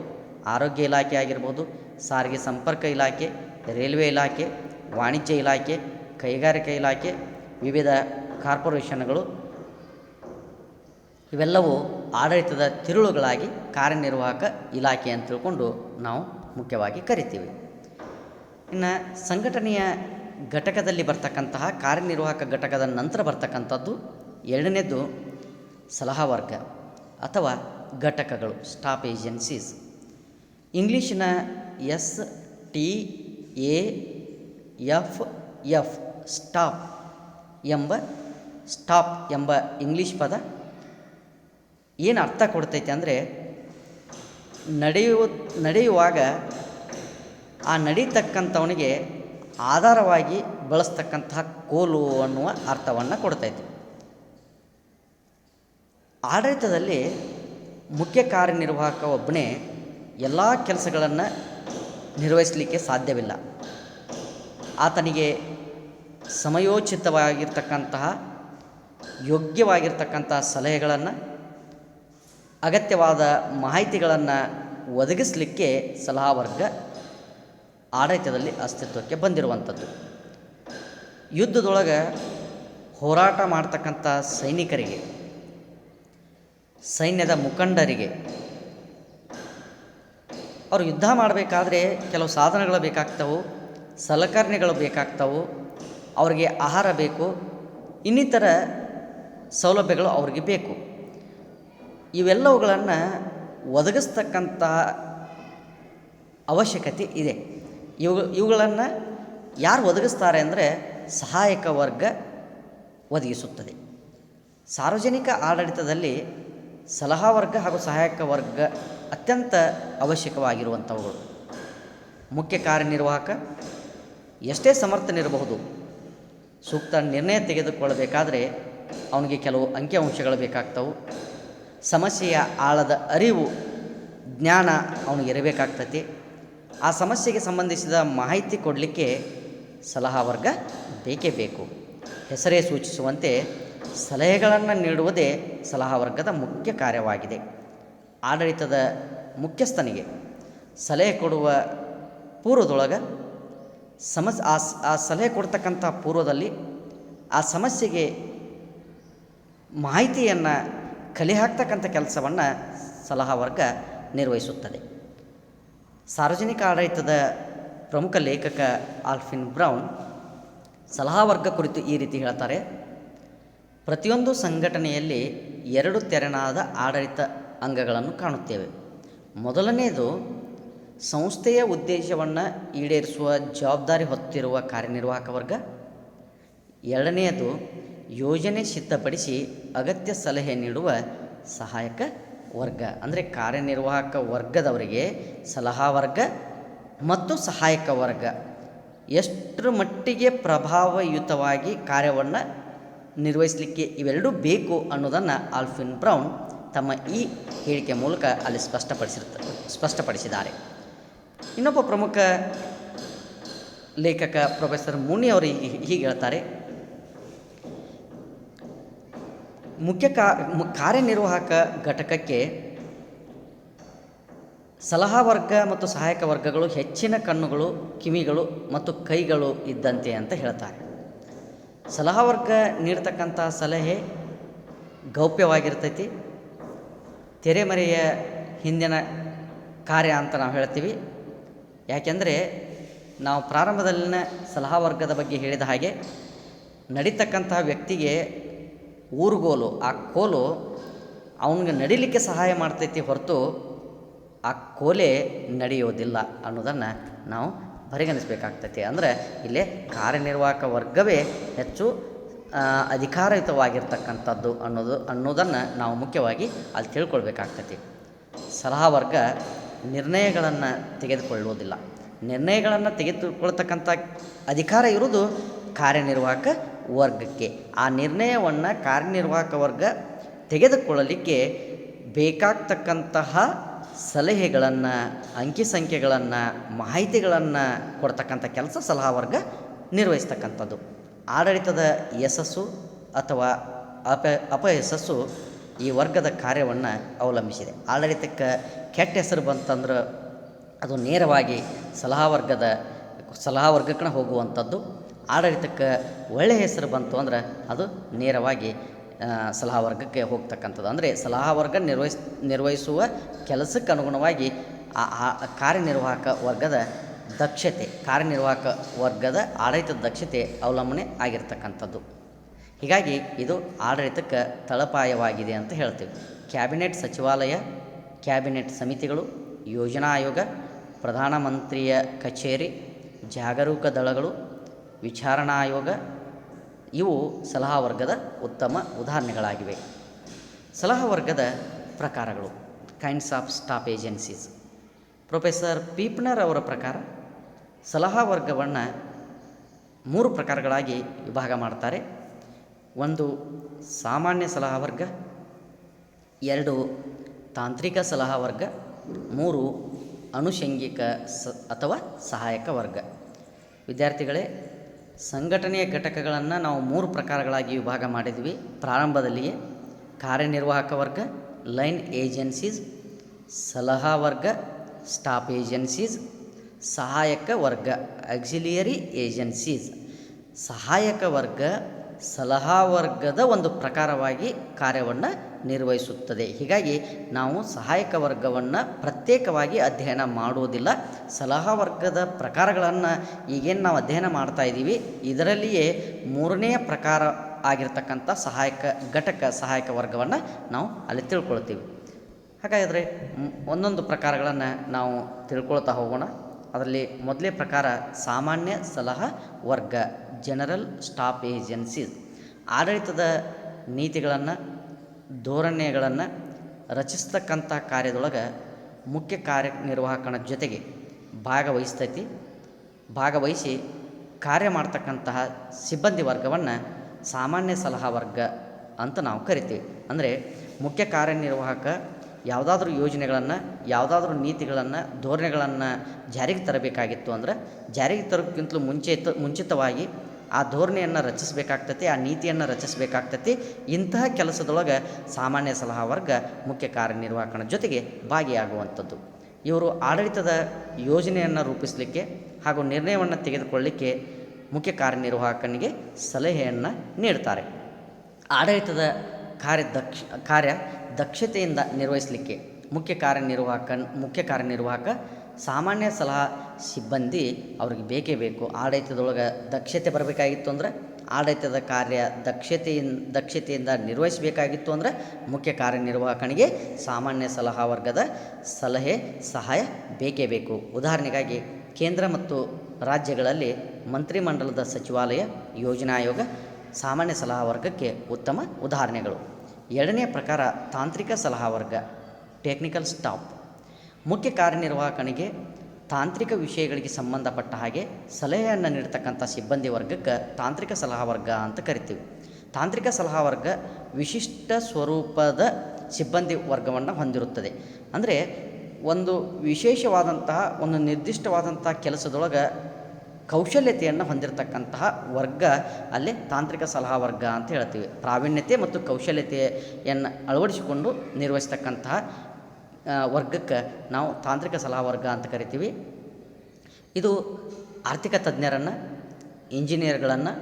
ಆರೋಗ್ಯ ಇಲಾಖೆ ಆಗಿರ್ಬೋದು, ಸಾರಿಗೆ ಸಂಪರ್ಕ ಇಲಾಖೆ, ರೈಲ್ವೆ ಇಲಾಖೆ, ವಾಣಿಜ್ಯ ಇಲಾಖೆ, ಕೈಗಾರಿಕಾ ಇಲಾಖೆ, ವಿವಿಧ ಕಾರ್ಪೊರೇಷನ್ಗಳು, ಇವೆಲ್ಲವೂ ಆಡಳಿತದ ತಿರುಳುಗಳಾಗಿ ಕಾರ್ಯನಿರ್ವಾಹಕ ಇಲಾಖೆ ಅಂತ ತಿಳ್ಕೊಂಡು ನಾವು ಮುಖ್ಯವಾಗಿ ಕರಿತೀವಿ. ಇನ್ನು ಸಂಘಟನೆಯ ಘಟಕದಲ್ಲಿ ಬರ್ತಕ್ಕಂತಹ ಕಾರ್ಯನಿರ್ವಾಹಕ ಘಟಕದ ನಂತರ ಬರ್ತಕ್ಕಂಥದ್ದು ಎರಡನೇದು ಸಲಹಾ ವರ್ಗ ಅಥವಾ ಘಟಕಗಳು, ಸ್ಟಾಫ್ ಏಜೆನ್ಸೀಸ್. ಇಂಗ್ಲೀಷಿನ STAFF ಸ್ಟಾಪ್ ಎಂಬ ಇಂಗ್ಲೀಷ್ ಪದ ಏನು ಅರ್ಥ ಕೊಡ್ತೈತೆ ಅಂದರೆ, ನಡೆಯುವಾಗ ಆ ನಡೀತಕ್ಕಂಥವನಿಗೆ ಆಧಾರವಾಗಿ ಬಳಸ್ತಕ್ಕಂತಹ ಕೋಲು ಅನ್ನುವ ಅರ್ಥವನ್ನು ಕೊಡ್ತೈತಿ. ಆಡಳಿತದಲ್ಲಿ ಮುಖ್ಯ ಕಾರ್ಯನಿರ್ವಾಹಕ ಒಬ್ಬನೇ ಎಲ್ಲ ಕೆಲಸಗಳನ್ನು ನಿರ್ವಹಿಸಲಿಕ್ಕೆ ಸಾಧ್ಯವಿಲ್ಲ. ಆತನಿಗೆ ಸಮಯೋಚಿತವಾಗಿರ್ತಕ್ಕಂತಹ ಯೋಗ್ಯವಾಗಿರ್ತಕ್ಕಂತಹ ಸಲಹೆಗಳನ್ನು, ಅಗತ್ಯವಾದ ಮಾಹಿತಿಗಳನ್ನು ಒದಗಿಸಲಿಕ್ಕೆ ಸಲಹಾ ವರ್ಗ ಆಡಳಿತದಲ್ಲಿ ಅಸ್ತಿತ್ವಕ್ಕೆ ಬಂದಿರುವಂಥದ್ದು. ಯುದ್ಧದೊಳಗೆ ಹೋರಾಟ ಮಾಡ್ತಕ್ಕಂಥ ಸೈನಿಕರಿಗೆ, ಸೈನ್ಯದ ಮುಖಂಡರಿಗೆ, ಅವರು ಯುದ್ಧ ಮಾಡಬೇಕಾದ್ರೆ ಕೆಲವು ಸಾಧನಗಳು ಬೇಕಾಗ್ತವೆ, ಸಲಕರಣೆಗಳು ಬೇಕಾಗ್ತವೆ, ಅವರಿಗೆ ಆಹಾರ ಬೇಕು, ಇನ್ನಿತರ ಸೌಲಭ್ಯಗಳು ಅವರಿಗೆ ಬೇಕು. ಇವೆಲ್ಲವುಗಳನ್ನು ಒದಗಿಸ್ತಕ್ಕಂಥ ಅವಶ್ಯಕತೆ ಇದೆ. ಇವುಗಳನ್ನು ಯಾರು ಒದಗಿಸ್ತಾರೆ ಅಂದರೆ ಸಹಾಯಕ ವರ್ಗ ಒದಗಿಸುತ್ತದೆ. ಸಾರ್ವಜನಿಕ ಆಡಳಿತದಲ್ಲಿ ಸಲಹಾ ವರ್ಗ ಹಾಗೂ ಸಹಾಯಕ ವರ್ಗ ಅತ್ಯಂತ ಅವಶ್ಯಕವಾಗಿರುವಂಥವುಗಳು. ಮುಖ್ಯ ಕಾರ್ಯನಿರ್ವಾಹಕ ಎಷ್ಟೇ ಸಮರ್ಥನಿರಬಹುದು, ಸೂಕ್ತ ನಿರ್ಣಯ ತೆಗೆದುಕೊಳ್ಳಬೇಕಾದ್ರೆ ಅವನಿಗೆ ಕೆಲವು ಅಂಕಿಅಂಶಗಳು ಬೇಕಾಗ್ತವೆ. ಸಮಸ್ಯೆಯ ಆಳದ ಅರಿವು, ಜ್ಞಾನ ಅವನಿಗೆ ಇರಬೇಕಾಗ್ತೈತಿ. ಆ ಸಮಸ್ಯೆಗೆ ಸಂಬಂಧಿಸಿದ ಮಾಹಿತಿ ಕೊಡಲಿಕ್ಕೆ ಸಲಹಾ ವರ್ಗ ಬೇಕೇ ಬೇಕು. ಹೆಸರೇ ಸೂಚಿಸುವಂತೆ ಸಲಹೆಗಳನ್ನು ನೀಡುವುದೇ ಸಲಹಾ ವರ್ಗದ ಮುಖ್ಯ ಕಾರ್ಯವಾಗಿದೆ. ಆಡಳಿತದ ಮುಖ್ಯಸ್ಥನಿಗೆ ಸಲಹೆ ಕೊಡುವ ಪೂರ್ವದೊಳಗೆ ಆ ಸಲಹೆ ಕೊಡ್ತಕ್ಕಂಥ ಪೂರ್ವದಲ್ಲಿ ಆ ಸಮಸ್ಯೆಗೆ ಮಾಹಿತಿಯನ್ನು ಕಲೆ ಹಾಕ್ತಕ್ಕಂಥ ಕೆಲಸವನ್ನು ಸಲಹಾ ವರ್ಗ ನಿರ್ವಹಿಸುತ್ತದೆ. ಸಾರ್ವಜನಿಕ ಆಡಳಿತದ ಪ್ರಮುಖ ಲೇಖಕ ಆಲ್ಫಿನ್ ಬ್ರೌನ್ ಸಲಹಾ ವರ್ಗ ಕುರಿತು ಈ ರೀತಿ ಹೇಳ್ತಾರೆ: ಪ್ರತಿಯೊಂದು ಸಂಘಟನೆಯಲ್ಲಿ 2 ತೆರನಾದ ಆಡಳಿತ ಅಂಗಗಳನ್ನು ಕಾಣುತ್ತೇವೆ. ಮೊದಲನೆಯದು ಸಂಸ್ಥೆಯ ಉದ್ದೇಶವನ್ನು ಈಡೇರಿಸುವ ಜವಾಬ್ದಾರಿ ಹೊತ್ತಿರುವ ಕಾರ್ಯನಿರ್ವಾಹಕ ವರ್ಗ. ಎರಡನೆಯದು ಯೋಜನೆ ಸಿದ್ಧಪಡಿಸಿ ಅಗತ್ಯ ಸಲಹೆ ನೀಡುವ ಸಹಾಯಕ ವರ್ಗ. ಅಂದರೆ ಕಾರ್ಯನಿರ್ವಾಹಕ ವರ್ಗದವರಿಗೆ ಸಲಹಾ ವರ್ಗ ಮತ್ತು ಸಹಾಯಕ ವರ್ಗ ಎಷ್ಟರ ಮಟ್ಟಿಗೆ ಪ್ರಭಾವಯುತವಾಗಿ ಕಾರ್ಯವನ್ನು ನಿರ್ವಹಿಸಲಿಕ್ಕೆ ಇವೆರಡೂ ಬೇಕು ಅನ್ನೋದನ್ನು ಆಲ್ಫಿನ್ ಬ್ರೌನ್ ತಮ್ಮ ಈ ಹೇಳಿಕೆ ಮೂಲಕ ಅಲ್ಲಿ ಸ್ಪಷ್ಟಪಡಿಸಿದ್ದಾರೆ. ಇನ್ನೊಬ್ಬ ಪ್ರಮುಖ ಲೇಖಕ ಪ್ರೊಫೆಸರ್ ಮುನಿ ಅವರು ಹೀಗೆ ಹೇಳ್ತಾರೆ, ಕಾರ್ಯನಿರ್ವಾಹಕ ಘಟಕಕ್ಕೆ ಸಲಹಾ ವರ್ಗ ಮತ್ತು ಸಹಾಯಕ ವರ್ಗಗಳು ಹೆಚ್ಚಿನ ಕಣ್ಣುಗಳು, ಕಿವಿಗಳು ಮತ್ತು ಕೈಗಳು ಇದ್ದಂತೆ ಅಂತ ಹೇಳ್ತಾರೆ. ಸಲಹಾ ವರ್ಗ ನೀಡ್ತಕ್ಕಂಥ ಸಲಹೆ ಗೌಪ್ಯವಾಗಿರ್ತೈತಿ, ತೆರೆಮರೆಯ ಹಿಂದಿನ ಕಾರ್ಯ ಅಂತ ನಾವು ಹೇಳ್ತೀವಿ. ಯಾಕೆಂದರೆ ನಾವು ಪ್ರಾರಂಭದಲ್ಲಿನ ಸಲಹಾ ವರ್ಗದ ಬಗ್ಗೆ ಹೇಳಿದ ಹಾಗೆ ನಡೀತಕ್ಕಂತಹ ವ್ಯಕ್ತಿಗೆ ಊರುಗೋಲು, ಆ ಕೋಲು ಅವನಿಗೆ ನಡಿಲಿಕ್ಕೆ ಸಹಾಯ ಮಾಡ್ತೈತಿ ಹೊರತು ಆ ಕೋಲೆ ನಡೆಯೋದಿಲ್ಲ ಅನ್ನೋದನ್ನು ನಾವು ಪರಿಗಣಿಸಬೇಕಾಗ್ತೈತಿ. ಅಂದರೆ ಇಲ್ಲೇ ಕಾರ್ಯನಿರ್ವಾಹಕ ವರ್ಗವೇ ಹೆಚ್ಚು ಅಧಿಕಾರಯುತವಾಗಿರ್ತಕ್ಕಂಥದ್ದು ಅನ್ನೋದನ್ನು ನಾವು ಮುಖ್ಯವಾಗಿ ಅಲ್ಲಿ ತಿಳ್ಕೊಳ್ಬೇಕಾಗ್ತೈತಿ. ಸಲಹಾ ವರ್ಗ ನಿರ್ಣಯಗಳನ್ನು ತೆಗೆದುಕೊಳ್ಳುವುದಿಲ್ಲ. ನಿರ್ಣಯಗಳನ್ನು ತೆಗೆದುಕೊಳ್ತಕ್ಕಂಥ ಅಧಿಕಾರ ಇರುವುದು ಕಾರ್ಯನಿರ್ವಾಹಕ ವರ್ಗಕ್ಕೆ. ಆ ನಿರ್ಣಯವನ್ನು ಕಾರ್ಯನಿರ್ವಾಹಕ ವರ್ಗ ತೆಗೆದುಕೊಳ್ಳಲಿಕ್ಕೆ ಬೇಕಾಗ್ತಕ್ಕಂತಹ ಸಲಹೆಗಳನ್ನು, ಅಂಕಿ ಸಂಖ್ಯೆಗಳನ್ನು, ಮಾಹಿತಿಗಳನ್ನು ಕೊಡ್ತಕ್ಕಂಥ ಕೆಲಸ ಸಲಹಾ ವರ್ಗ ನಿರ್ವಹಿಸ್ತಕ್ಕಂಥದ್ದು. ಆಡಳಿತದ ಯಶಸ್ಸು ಅಥವಾ ಅಪಯಶಸ್ಸು ಈ ವರ್ಗದ ಕಾರ್ಯವನ್ನು ಅವಲಂಬಿಸಿದೆ. ಆಡಳಿತಕ್ಕೆ ಕೆಟ್ಟ ಹೆಸರು ಬಂತಂದ್ರೆ ಅದು ನೇರವಾಗಿ ಸಲಹಾ ವರ್ಗಕ್ಕೆ ಹೋಗುವಂಥದ್ದು. ಆಡಳಿತಕ್ಕೆ ಒಳ್ಳೆಯ ಹೆಸರು ಬಂತು ಅಂದ್ರೆ ಅದು ನೇರವಾಗಿ ಸಲಹಾ ವರ್ಗಕ್ಕೆ ಹೋಗ್ತಕ್ಕಂಥದ್ದು. ಅಂದರೆ ಸಲಹಾ ವರ್ಗ ನಿರ್ವಹಿಸುವ ಕೆಲಸಕ್ಕೆ ಅನುಗುಣವಾಗಿ ಆ ಕಾರ್ಯನಿರ್ವಾಹಕ ವರ್ಗದ ದಕ್ಷತೆ, ಕಾರ್ಯನಿರ್ವಾಹಕ ವರ್ಗದ ಆಡಳಿತದ ದಕ್ಷತೆ ಅವಲಂಬನೆ ಆಗಿರ್ತಕ್ಕಂಥದ್ದು. ಹೀಗಾಗಿ ಇದು ಆಡಳಿತಕ್ಕೆ ತಳಪಾಯವಾಗಿದೆ ಅಂತ ಹೇಳ್ತೀವಿ. ಕ್ಯಾಬಿನೆಟ್ ಸಚಿವಾಲಯ, ಕ್ಯಾಬಿನೆಟ್ ಸಮಿತಿಗಳು, ಯೋಜನಾ ಆಯೋಗ, ಪ್ರಧಾನಮಂತ್ರಿಯ ಕಚೇರಿ, ಜಾಗರೂಕ ದಳಗಳು, ವಿಚಾರಣಾ ಆಯೋಗ ಇವು ಸಲಹಾ ವರ್ಗದ ಉತ್ತಮ ಉದಾಹರಣೆಗಳಾಗಿವೆ. ಸಲಹಾ ವರ್ಗದ ಪ್ರಕಾರಗಳು, kinds of staff agencies. Professor Pfiffner ಅವರ ಪ್ರಕಾರ ಸಲಹಾ ವರ್ಗವನ್ನು 3 ಪ್ರಕಾರಗಳಾಗಿ ವಿಭಾಗ ಮಾಡ್ತಾರೆ. 1 ಸಾಮಾನ್ಯ ಸಲಹಾ ವರ್ಗ, 2 ತಾಂತ್ರಿಕ ಸಲಹಾ ವರ್ಗ, 3 ಅನುಷಂಗಿಕ ಅಥವಾ ಸಹಾಯಕ ವರ್ಗ. ವಿದ್ಯಾರ್ಥಿಗಳೇ, ಸಂಘಟನೆಯ ಘಟಕಗಳನ್ನು ನಾವು 3 ಪ್ರಕಾರಗಳಾಗಿ ವಿಭಾಗ ಮಾಡಿದ್ವಿ ಪ್ರಾರಂಭದಲ್ಲಿಯೇ. ಕಾರ್ಯನಿರ್ವಾಹಕ ವರ್ಗ, ಲೈನ್ ಏಜೆನ್ಸೀಸ್, ಸಲಹಾ ವರ್ಗ, ಸ್ಟಾಫ್ ಏಜೆನ್ಸೀಸ್, ಸಹಾಯಕ ವರ್ಗ, ಆಕ್ಸಿಲಿಯರಿ ಏಜೆನ್ಸೀಸ್. ಸಹಾಯಕ ವರ್ಗ ಸಲಹಾ ವರ್ಗದ ಒಂದು ಪ್ರಕಾರವಾಗಿ ಕಾರ್ಯವನ್ನು ನಿರ್ವಹಿಸುತ್ತದೆ. ಹೀಗಾಗಿ ನಾವು ಸಹಾಯಕ ವರ್ಗವನ್ನು ಪ್ರತ್ಯೇಕವಾಗಿ ಅಧ್ಯಯನ ಮಾಡುವುದಿಲ್ಲ. ಸಲಹಾ ವರ್ಗದ ಪ್ರಕಾರಗಳನ್ನು ಈಗೇನು ನಾವು ಅಧ್ಯಯನ ಮಾಡ್ತಾ ಇದ್ದೀವಿ, ಇದರಲ್ಲಿಯೇ 3ನೇ ಪ್ರಕಾರ ಆಗಿರ್ತಕ್ಕಂಥ ಸಹಾಯಕ ವರ್ಗವನ್ನು ನಾವು ಅಲ್ಲಿ ತಿಳ್ಕೊಳ್ತೀವಿ. ಹಾಗಾದರೆ ಒಂದೊಂದು ಪ್ರಕಾರಗಳನ್ನು ನಾವು ತಿಳ್ಕೊಳ್ತಾ ಹೋಗೋಣ. ಅದರಲ್ಲಿ ಮೊದಲೇ ಪ್ರಕಾರ ಸಾಮಾನ್ಯ ಸಲಹಾ ವರ್ಗ, ಜನರಲ್ ಸ್ಟಾಫ್ ಏಜೆನ್ಸೀಸ್. ಆಡಳಿತದ ನೀತಿಗಳನ್ನು, ಧೋರಣೆಗಳನ್ನು ರಚಿಸ್ತಕ್ಕಂಥ ಕಾರ್ಯದೊಳಗೆ ಮುಖ್ಯ ಕಾರ್ಯನಿರ್ವಾಹಕನ ಜೊತೆಗೆ ಭಾಗವಹಿಸಿ ಕಾರ್ಯ ಮಾಡ್ತಕ್ಕಂತಹ ಸಿಬ್ಬಂದಿ ವರ್ಗವನ್ನು ಸಾಮಾನ್ಯ ಸಲಹಾ ವರ್ಗ ಅಂತ ನಾವು ಕರಿತೀವಿ. ಅಂದರೆ ಮುಖ್ಯ ಕಾರ್ಯನಿರ್ವಾಹಕ ಯಾವುದಾದ್ರೂ ಯೋಜನೆಗಳನ್ನು, ಯಾವುದಾದ್ರೂ ನೀತಿಗಳನ್ನು, ಧೋರಣೆಗಳನ್ನು ಜಾರಿಗೆ ತರಬೇಕಾಗಿತ್ತು ಅಂದ್ರೆ ಜಾರಿಗೆ ತರೋಕ್ಕಿಂತಲೂ ಮುಂಚಿತವಾಗಿ ಆ ಧೋರಣೆಯನ್ನು ರಚಿಸಬೇಕಾಗ್ತೈತಿ, ಆ ನೀತಿಯನ್ನು ರಚಿಸಬೇಕಾಗ್ತೈತಿ. ಇಂತಹ ಕೆಲಸದೊಳಗೆ ಸಾಮಾನ್ಯ ಸಲಹಾ ವರ್ಗ ಮುಖ್ಯ ಕಾರ್ಯನಿರ್ವಾಹಕನ ಜೊತೆಗೆ ಭಾಗಿಯಾಗುವಂಥದ್ದು. ಇವರು ಆಡಳಿತದ ಯೋಜನೆಯನ್ನು ರೂಪಿಸಲಿಕ್ಕೆ ಹಾಗೂ ನಿರ್ಣಯವನ್ನು ತೆಗೆದುಕೊಳ್ಳಲಿಕ್ಕೆ ಮುಖ್ಯ ಕಾರ್ಯನಿರ್ವಾಹಕನಿಗೆ ಸಲಹೆಯನ್ನು ನೀಡ್ತಾರೆ. ಆಡಳಿತದ ಕಾರ್ಯ ದಕ್ಷತೆಯಿಂದ ನಿರ್ವಹಿಸಲಿಕ್ಕೆ ಮುಖ್ಯ ಕಾರ್ಯನಿರ್ವಾಹಕ ಸಾಮಾನ್ಯ ಸಲಹಾ ಸಿಬ್ಬಂದಿ ಅವ್ರಿಗೆ ಬೇಕೇ ಬೇಕು. ಆಡಳಿತದೊಳಗೆ ದಕ್ಷತೆ ಬರಬೇಕಾಗಿತ್ತು ಅಂದರೆ, ಆಡಳಿತದ ಕಾರ್ಯ ದಕ್ಷತೆಯಿಂದ ನಿರ್ವಹಿಸಬೇಕಾಗಿತ್ತು ಅಂದರೆ ಮುಖ್ಯ ಕಾರ್ಯನಿರ್ವಾಹಕನಿಗೆ ಸಾಮಾನ್ಯ ಸಲಹಾ ವರ್ಗದ ಸಹಾಯ ಬೇಕೇ ಬೇಕು. ಉದಾಹರಣೆಗಾಗಿ ಕೇಂದ್ರ ಮತ್ತು ರಾಜ್ಯಗಳಲ್ಲಿ ಮಂತ್ರಿಮಂಡಲದ ಸಚಿವಾಲಯ, ಯೋಜನಾ ಆಯೋಗ, ಸಾಮಾನ್ಯ ಸಲಹಾ ವರ್ಗಕ್ಕೆ ಉತ್ತಮ ಉದಾಹರಣೆಗಳು. ಎರಡನೇ ಪ್ರಕಾರ ತಾಂತ್ರಿಕ ಸಲಹಾ ವರ್ಗ, ಟೆಕ್ನಿಕಲ್ ಸ್ಟಾಫ್. ಮುಖ್ಯ ಕಾರ್ಯನಿರ್ವಾಹಕನಿಗೆ ತಾಂತ್ರಿಕ ವಿಷಯಗಳಿಗೆ ಸಂಬಂಧಪಟ್ಟ ಹಾಗೆ ಸಲಹೆಯನ್ನು ನೀಡ್ತಕ್ಕಂಥ ಸಿಬ್ಬಂದಿ ವರ್ಗಕ್ಕೆ ತಾಂತ್ರಿಕ ಸಲಹಾ ವರ್ಗ ಅಂತ ಕರಿತೀವಿ. ತಾಂತ್ರಿಕ ಸಲಹಾ ವರ್ಗ ವಿಶಿಷ್ಟ ಸ್ವರೂಪದ ಸಿಬ್ಬಂದಿ ವರ್ಗವನ್ನು ಹೊಂದಿರುತ್ತದೆ. ಅಂದರೆ ಒಂದು ವಿಶೇಷವಾದಂತಹ ಒಂದು ನಿರ್ದಿಷ್ಟವಾದಂಥ ಕೆಲಸದೊಳಗೆ ಕೌಶಲ್ಯತೆಯನ್ನು ಹೊಂದಿರತಕ್ಕಂತಹ ವರ್ಗ ಅಲ್ಲಿ ತಾಂತ್ರಿಕ ಸಲಹಾ ವರ್ಗ ಅಂತ ಹೇಳ್ತೀವಿ. ಪ್ರಾವೀಣ್ಯತೆ ಮತ್ತು ಕೌಶಲ್ಯತೆಯನ್ನು ಅಳವಡಿಸಿಕೊಂಡು ನಿರ್ವಹಿಸ್ತಕ್ಕಂತಹ ವರ್ಗಕ್ಕೆ ನಾವು ತಾಂತ್ರಿಕ ಸಲಹಾ ವರ್ಗ ಅಂತ ಕರಿತೀವಿ. ಇದು ಆರ್ಥಿಕ ತಜ್ಞರನ್ನು, ಇಂಜಿನಿಯರ್ಗಳನ್ನು,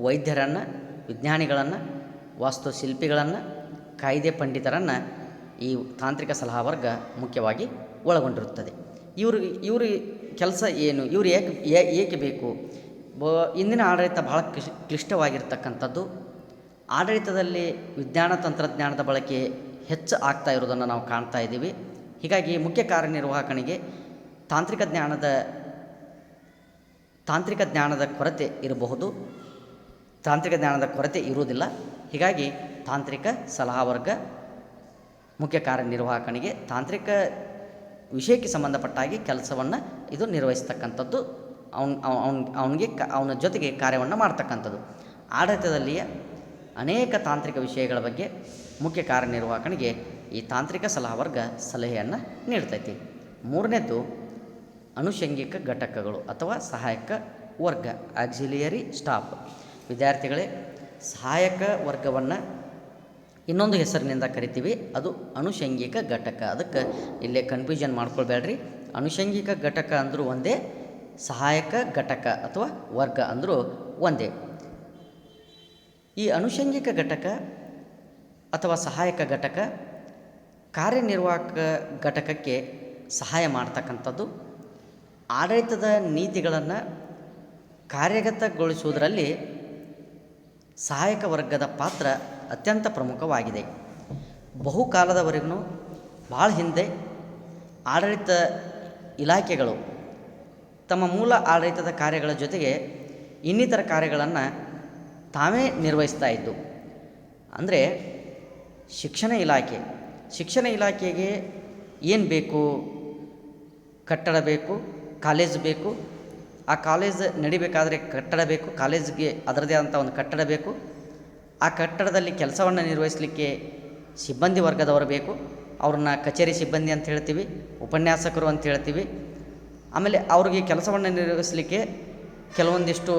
ವೈದ್ಯರನ್ನು, ವಿಜ್ಞಾನಿಗಳನ್ನು, ವಾಸ್ತುಶಿಲ್ಪಿಗಳನ್ನು, ಕಾಯ್ದೆ ಪಂಡಿತರನ್ನು ಈ ತಾಂತ್ರಿಕ ಸಲಹಾ ವರ್ಗ ಮುಖ್ಯವಾಗಿ ಒಳಗೊಂಡಿರುತ್ತದೆ. ಇವರು ಕೆಲಸ ಏನು, ಇವರು ಏಕೆ ಬೇಕು? ಇಂದಿನ ಆಡಳಿತ ಬಹಳ ಕ್ಲಿಷ್ಟವಾಗಿರ್ತಕ್ಕಂಥದ್ದು. ಆಡಳಿತದಲ್ಲಿ ವಿಜ್ಞಾನ ತಂತ್ರಜ್ಞಾನದ ಬಳಕೆ ಹೆಚ್ಚು ಆಗ್ತಾ ಇರೋದನ್ನು ನಾವು ಕಾಣ್ತಾ ಇದ್ದೀವಿ. ಹೀಗಾಗಿ ಮುಖ್ಯ ಕಾರ್ಯನಿರ್ವಾಹಕನಿಗೆ ತಾಂತ್ರಿಕ ಜ್ಞಾನದ ಕೊರತೆ ಇರಬಹುದು, ತಾಂತ್ರಿಕ ಜ್ಞಾನದ ಕೊರತೆ ಇರುವುದಿಲ್ಲ. ಹೀಗಾಗಿ ತಾಂತ್ರಿಕ ಸಲಹಾ ವರ್ಗ ಮುಖ್ಯ ಕಾರ್ಯನಿರ್ವಾಹಕನಿಗೆ ತಾಂತ್ರಿಕ ವಿಷಯಕ್ಕೆ ಸಂಬಂಧಪಟ್ಟ ಹಾಗೆ ಕೆಲಸವನ್ನು ಇದು ನಿರ್ವಹಿಸ್ತಕ್ಕಂಥದ್ದು, ಅವನ ಜೊತೆಗೆ ಕಾರ್ಯವನ್ನು ಮಾಡ್ತಕ್ಕಂಥದ್ದು. ಆಡಳಿತದಲ್ಲಿಯ ಅನೇಕ ತಾಂತ್ರಿಕ ವಿಷಯಗಳ ಬಗ್ಗೆ ಮುಖ್ಯ ಕಾರ್ಯನಿರ್ವಾಹಕನಿಗೆ ಈ ತಾಂತ್ರಿಕ ಸಲಹಾ ವರ್ಗ ಸಲಹೆಯನ್ನು ನೀಡ್ತೈತಿ. ಮೂರನೇದ್ದು ಅನುಷಂಗಿಕ ಘಟಕಗಳು ಅಥವಾ ಸಹಾಯಕ ವರ್ಗ, ಆಕ್ಸಿಲಿಯರಿ ಸ್ಟಾಫ್. ವಿದ್ಯಾರ್ಥಿಗಳೇ, ಸಹಾಯಕ ವರ್ಗವನ್ನು ಇನ್ನೊಂದು ಹೆಸರಿನಿಂದ ಕರಿತೀವಿ, ಅದು ಅನುಷಂಗಿಕ ಘಟಕ. ಅದಕ್ಕೆ ಇಲ್ಲೇ ಕನ್ಫ್ಯೂಷನ್ ಮಾಡ್ಕೊಳ್ಬೇಡ್ರಿ. ಅನುಷಂಗಿಕ ಘಟಕ ಅಂದರೂ ಒಂದೇ, ಸಹಾಯಕ ಘಟಕ ಅಥವಾ ವರ್ಗ ಅಂದರೂ ಒಂದೇ. ಈ ಅನುಷಂಗಿಕ ಘಟಕ ಅಥವಾ ಸಹಾಯಕ ಘಟಕ ಕಾರ್ಯನಿರ್ವಾಹಕ ಘಟಕಕ್ಕೆ ಸಹಾಯ ಮಾಡ್ತಕ್ಕಂಥದ್ದು. ಆಡಳಿತದ ನೀತಿಗಳನ್ನು ಕಾರ್ಯಗತಗೊಳಿಸುವುದರಲ್ಲಿ ಸಹಾಯಕ ವರ್ಗದ ಪಾತ್ರ ಅತ್ಯಂತ ಪ್ರಮುಖವಾಗಿದೆ. ಬಹುಕಾಲದವರೆಗೂ ಭಾಳ ಹಿಂದೆ ಆಡಳಿತ ಇಲಾಖೆಗಳು ತಮ್ಮ ಮೂಲ ಆಡಳಿತದ ಕಾರ್ಯಗಳ ಜೊತೆಗೆ ಇನ್ನಿತರ ಕಾರ್ಯಗಳನ್ನು ತಾವೇ ನಿರ್ವಹಿಸ್ತಾ ಇದ್ದು. ಅಂದರೆ ಶಿಕ್ಷಣ ಇಲಾಖೆಗೆ ಏನು ಬೇಕು? ಕಟ್ಟಡ ಬೇಕು, ಕಾಲೇಜ್ ಬೇಕು. ಆ ಕಾಲೇಜ್ ನಡಿಬೇಕಾದರೆ ಕಟ್ಟಡ ಬೇಕು, ಕಾಲೇಜ್ಗೆ ಅದರದೇ ಆದಂಥ ಒಂದು ಕಟ್ಟಡ ಬೇಕು. ಆ ಕಟ್ಟಡದಲ್ಲಿ ಕೆಲಸವನ್ನು ನಿರ್ವಹಿಸಲಿಕ್ಕೆ ಸಿಬ್ಬಂದಿ ವರ್ಗದವರು ಬೇಕು. ಅವ್ರನ್ನ ಕಚೇರಿ ಸಿಬ್ಬಂದಿ ಅಂತ ಹೇಳ್ತೀವಿ, ಉಪನ್ಯಾಸಕರು ಅಂತ ಹೇಳ್ತೀವಿ. ಆಮೇಲೆ ಅವ್ರಿಗೆ ಕೆಲಸವನ್ನು ನಿರ್ವಹಿಸಲಿಕ್ಕೆ ಕೆಲವೊಂದಿಷ್ಟು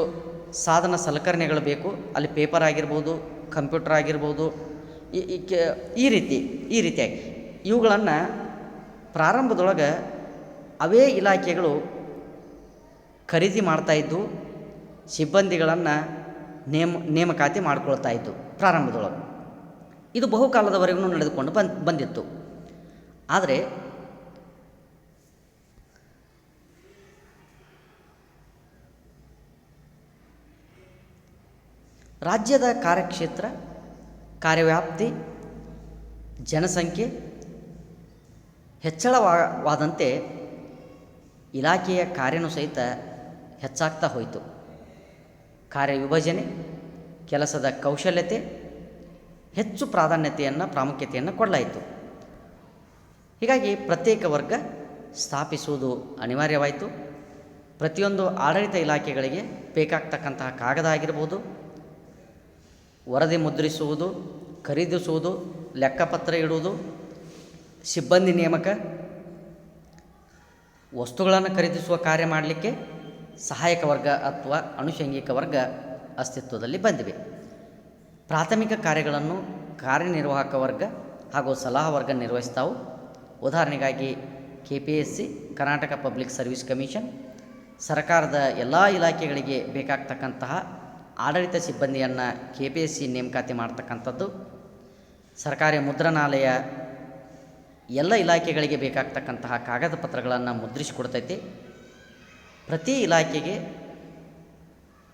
ಸಾಧನ ಸಲಕರಣೆಗಳು ಬೇಕು. ಅಲ್ಲಿ ಪೇಪರ್ ಆಗಿರ್ಬೋದು, ಕಂಪ್ಯೂಟರ್ ಆಗಿರ್ಬೋದು, ಈ ರೀತಿಯಾಗಿ ಇವುಗಳನ್ನು ಪ್ರಾರಂಭದೊಳಗೆ ಅವೇ ಇಲಾಖೆಗಳು ಖರೀದಿ ಮಾಡ್ತಾಯಿದ್ದು, ಸಿಬ್ಬಂದಿಗಳನ್ನು ನೇಮಕಾತಿ ಮಾಡ್ಕೊಳ್ತಾ ಇದ್ದು ಪ್ರಾರಂಭದೊಳಗೆ. ಇದು ಬಹುಕಾಲದವರೆಗೂ ನಡೆದುಕೊಂಡು ಬಂದಿತ್ತು. ಆದರೆ ರಾಜ್ಯದ ಕಾರ್ಯಕ್ಷೇತ್ರ, ಕಾರ್ಯವ್ಯಾಪ್ತಿ, ಜನಸಂಖ್ಯೆ ಹೆಚ್ಚಳವಾದಂತೆ ಇಲಾಖೆಯ ಕಾರ್ಯನೂ ಸಹಿತ ಹೆಚ್ಚಾಗ್ತಾ ಹೋಯಿತು. ಕಾರ್ಯವಿಭಜನೆ, ಕೆಲಸದ ಕೌಶಲ್ಯತೆ ಹೆಚ್ಚು ಪ್ರಾಮುಖ್ಯತೆಯನ್ನು ಕೊಡಲಾಯಿತು. ಹೀಗಾಗಿ ಪ್ರತ್ಯೇಕ ವರ್ಗ ಸ್ಥಾಪಿಸುವುದು ಅನಿವಾರ್ಯವಾಯಿತು. ಪ್ರತಿಯೊಂದು ಆಡಳಿತ ಇಲಾಖೆಗಳಿಗೆ ಬೇಕಾಗ್ತಕ್ಕಂತಹ ಕಾಗದ ಆಗಿರ್ಬೋದು, ವರದಿ ಮುದ್ರಿಸುವುದು, ಖರೀದಿಸುವುದು, ಲೆಕ್ಕಪತ್ರ ಇಡುವುದು, ಸಿಬ್ಬಂದಿ ನೇಮಕ, ವಸ್ತುಗಳನ್ನು ಖರೀದಿಸುವ ಕಾರ್ಯ ಮಾಡಲಿಕ್ಕೆ ಸಹಾಯಕ ವರ್ಗ ಅಥವಾ ಅನುಷಂಗಿಕ ವರ್ಗ ಅಸ್ತಿತ್ವದಲ್ಲಿ ಬಂದಿವೆ. ಪ್ರಾಥಮಿಕ ಕಾರ್ಯಗಳನ್ನು ಕಾರ್ಯನಿರ್ವಾಹಕ ವರ್ಗ ಹಾಗೂ ಸಲಹಾ ವರ್ಗ ನಿರ್ವಹಿಸ್ತಾವು. ಉದಾಹರಣೆಗಾಗಿ KPSC, Karnataka public service commission, ಸರ್ಕಾರದ ಎಲ್ಲ ಇಲಾಖೆಗಳಿಗೆ ಬೇಕಾಗ್ತಕ್ಕಂತಹ ಆಡಳಿತ ಸಿಬ್ಬಂದಿಯನ್ನು KPSC ನೇಮಕಾತಿ ಮಾಡ್ತಕ್ಕಂಥದ್ದು. ಸರ್ಕಾರಿ ಮುದ್ರಣಾಲಯ ಎಲ್ಲ ಇಲಾಖೆಗಳಿಗೆ ಬೇಕಾಗ್ತಕ್ಕಂತಹ ಕಾಗದ ಪತ್ರಗಳನ್ನು ಮುದ್ರಿಸಿಕೊಡ್ತೈತಿ. ಪ್ರತಿ ಇಲಾಖೆಗೆ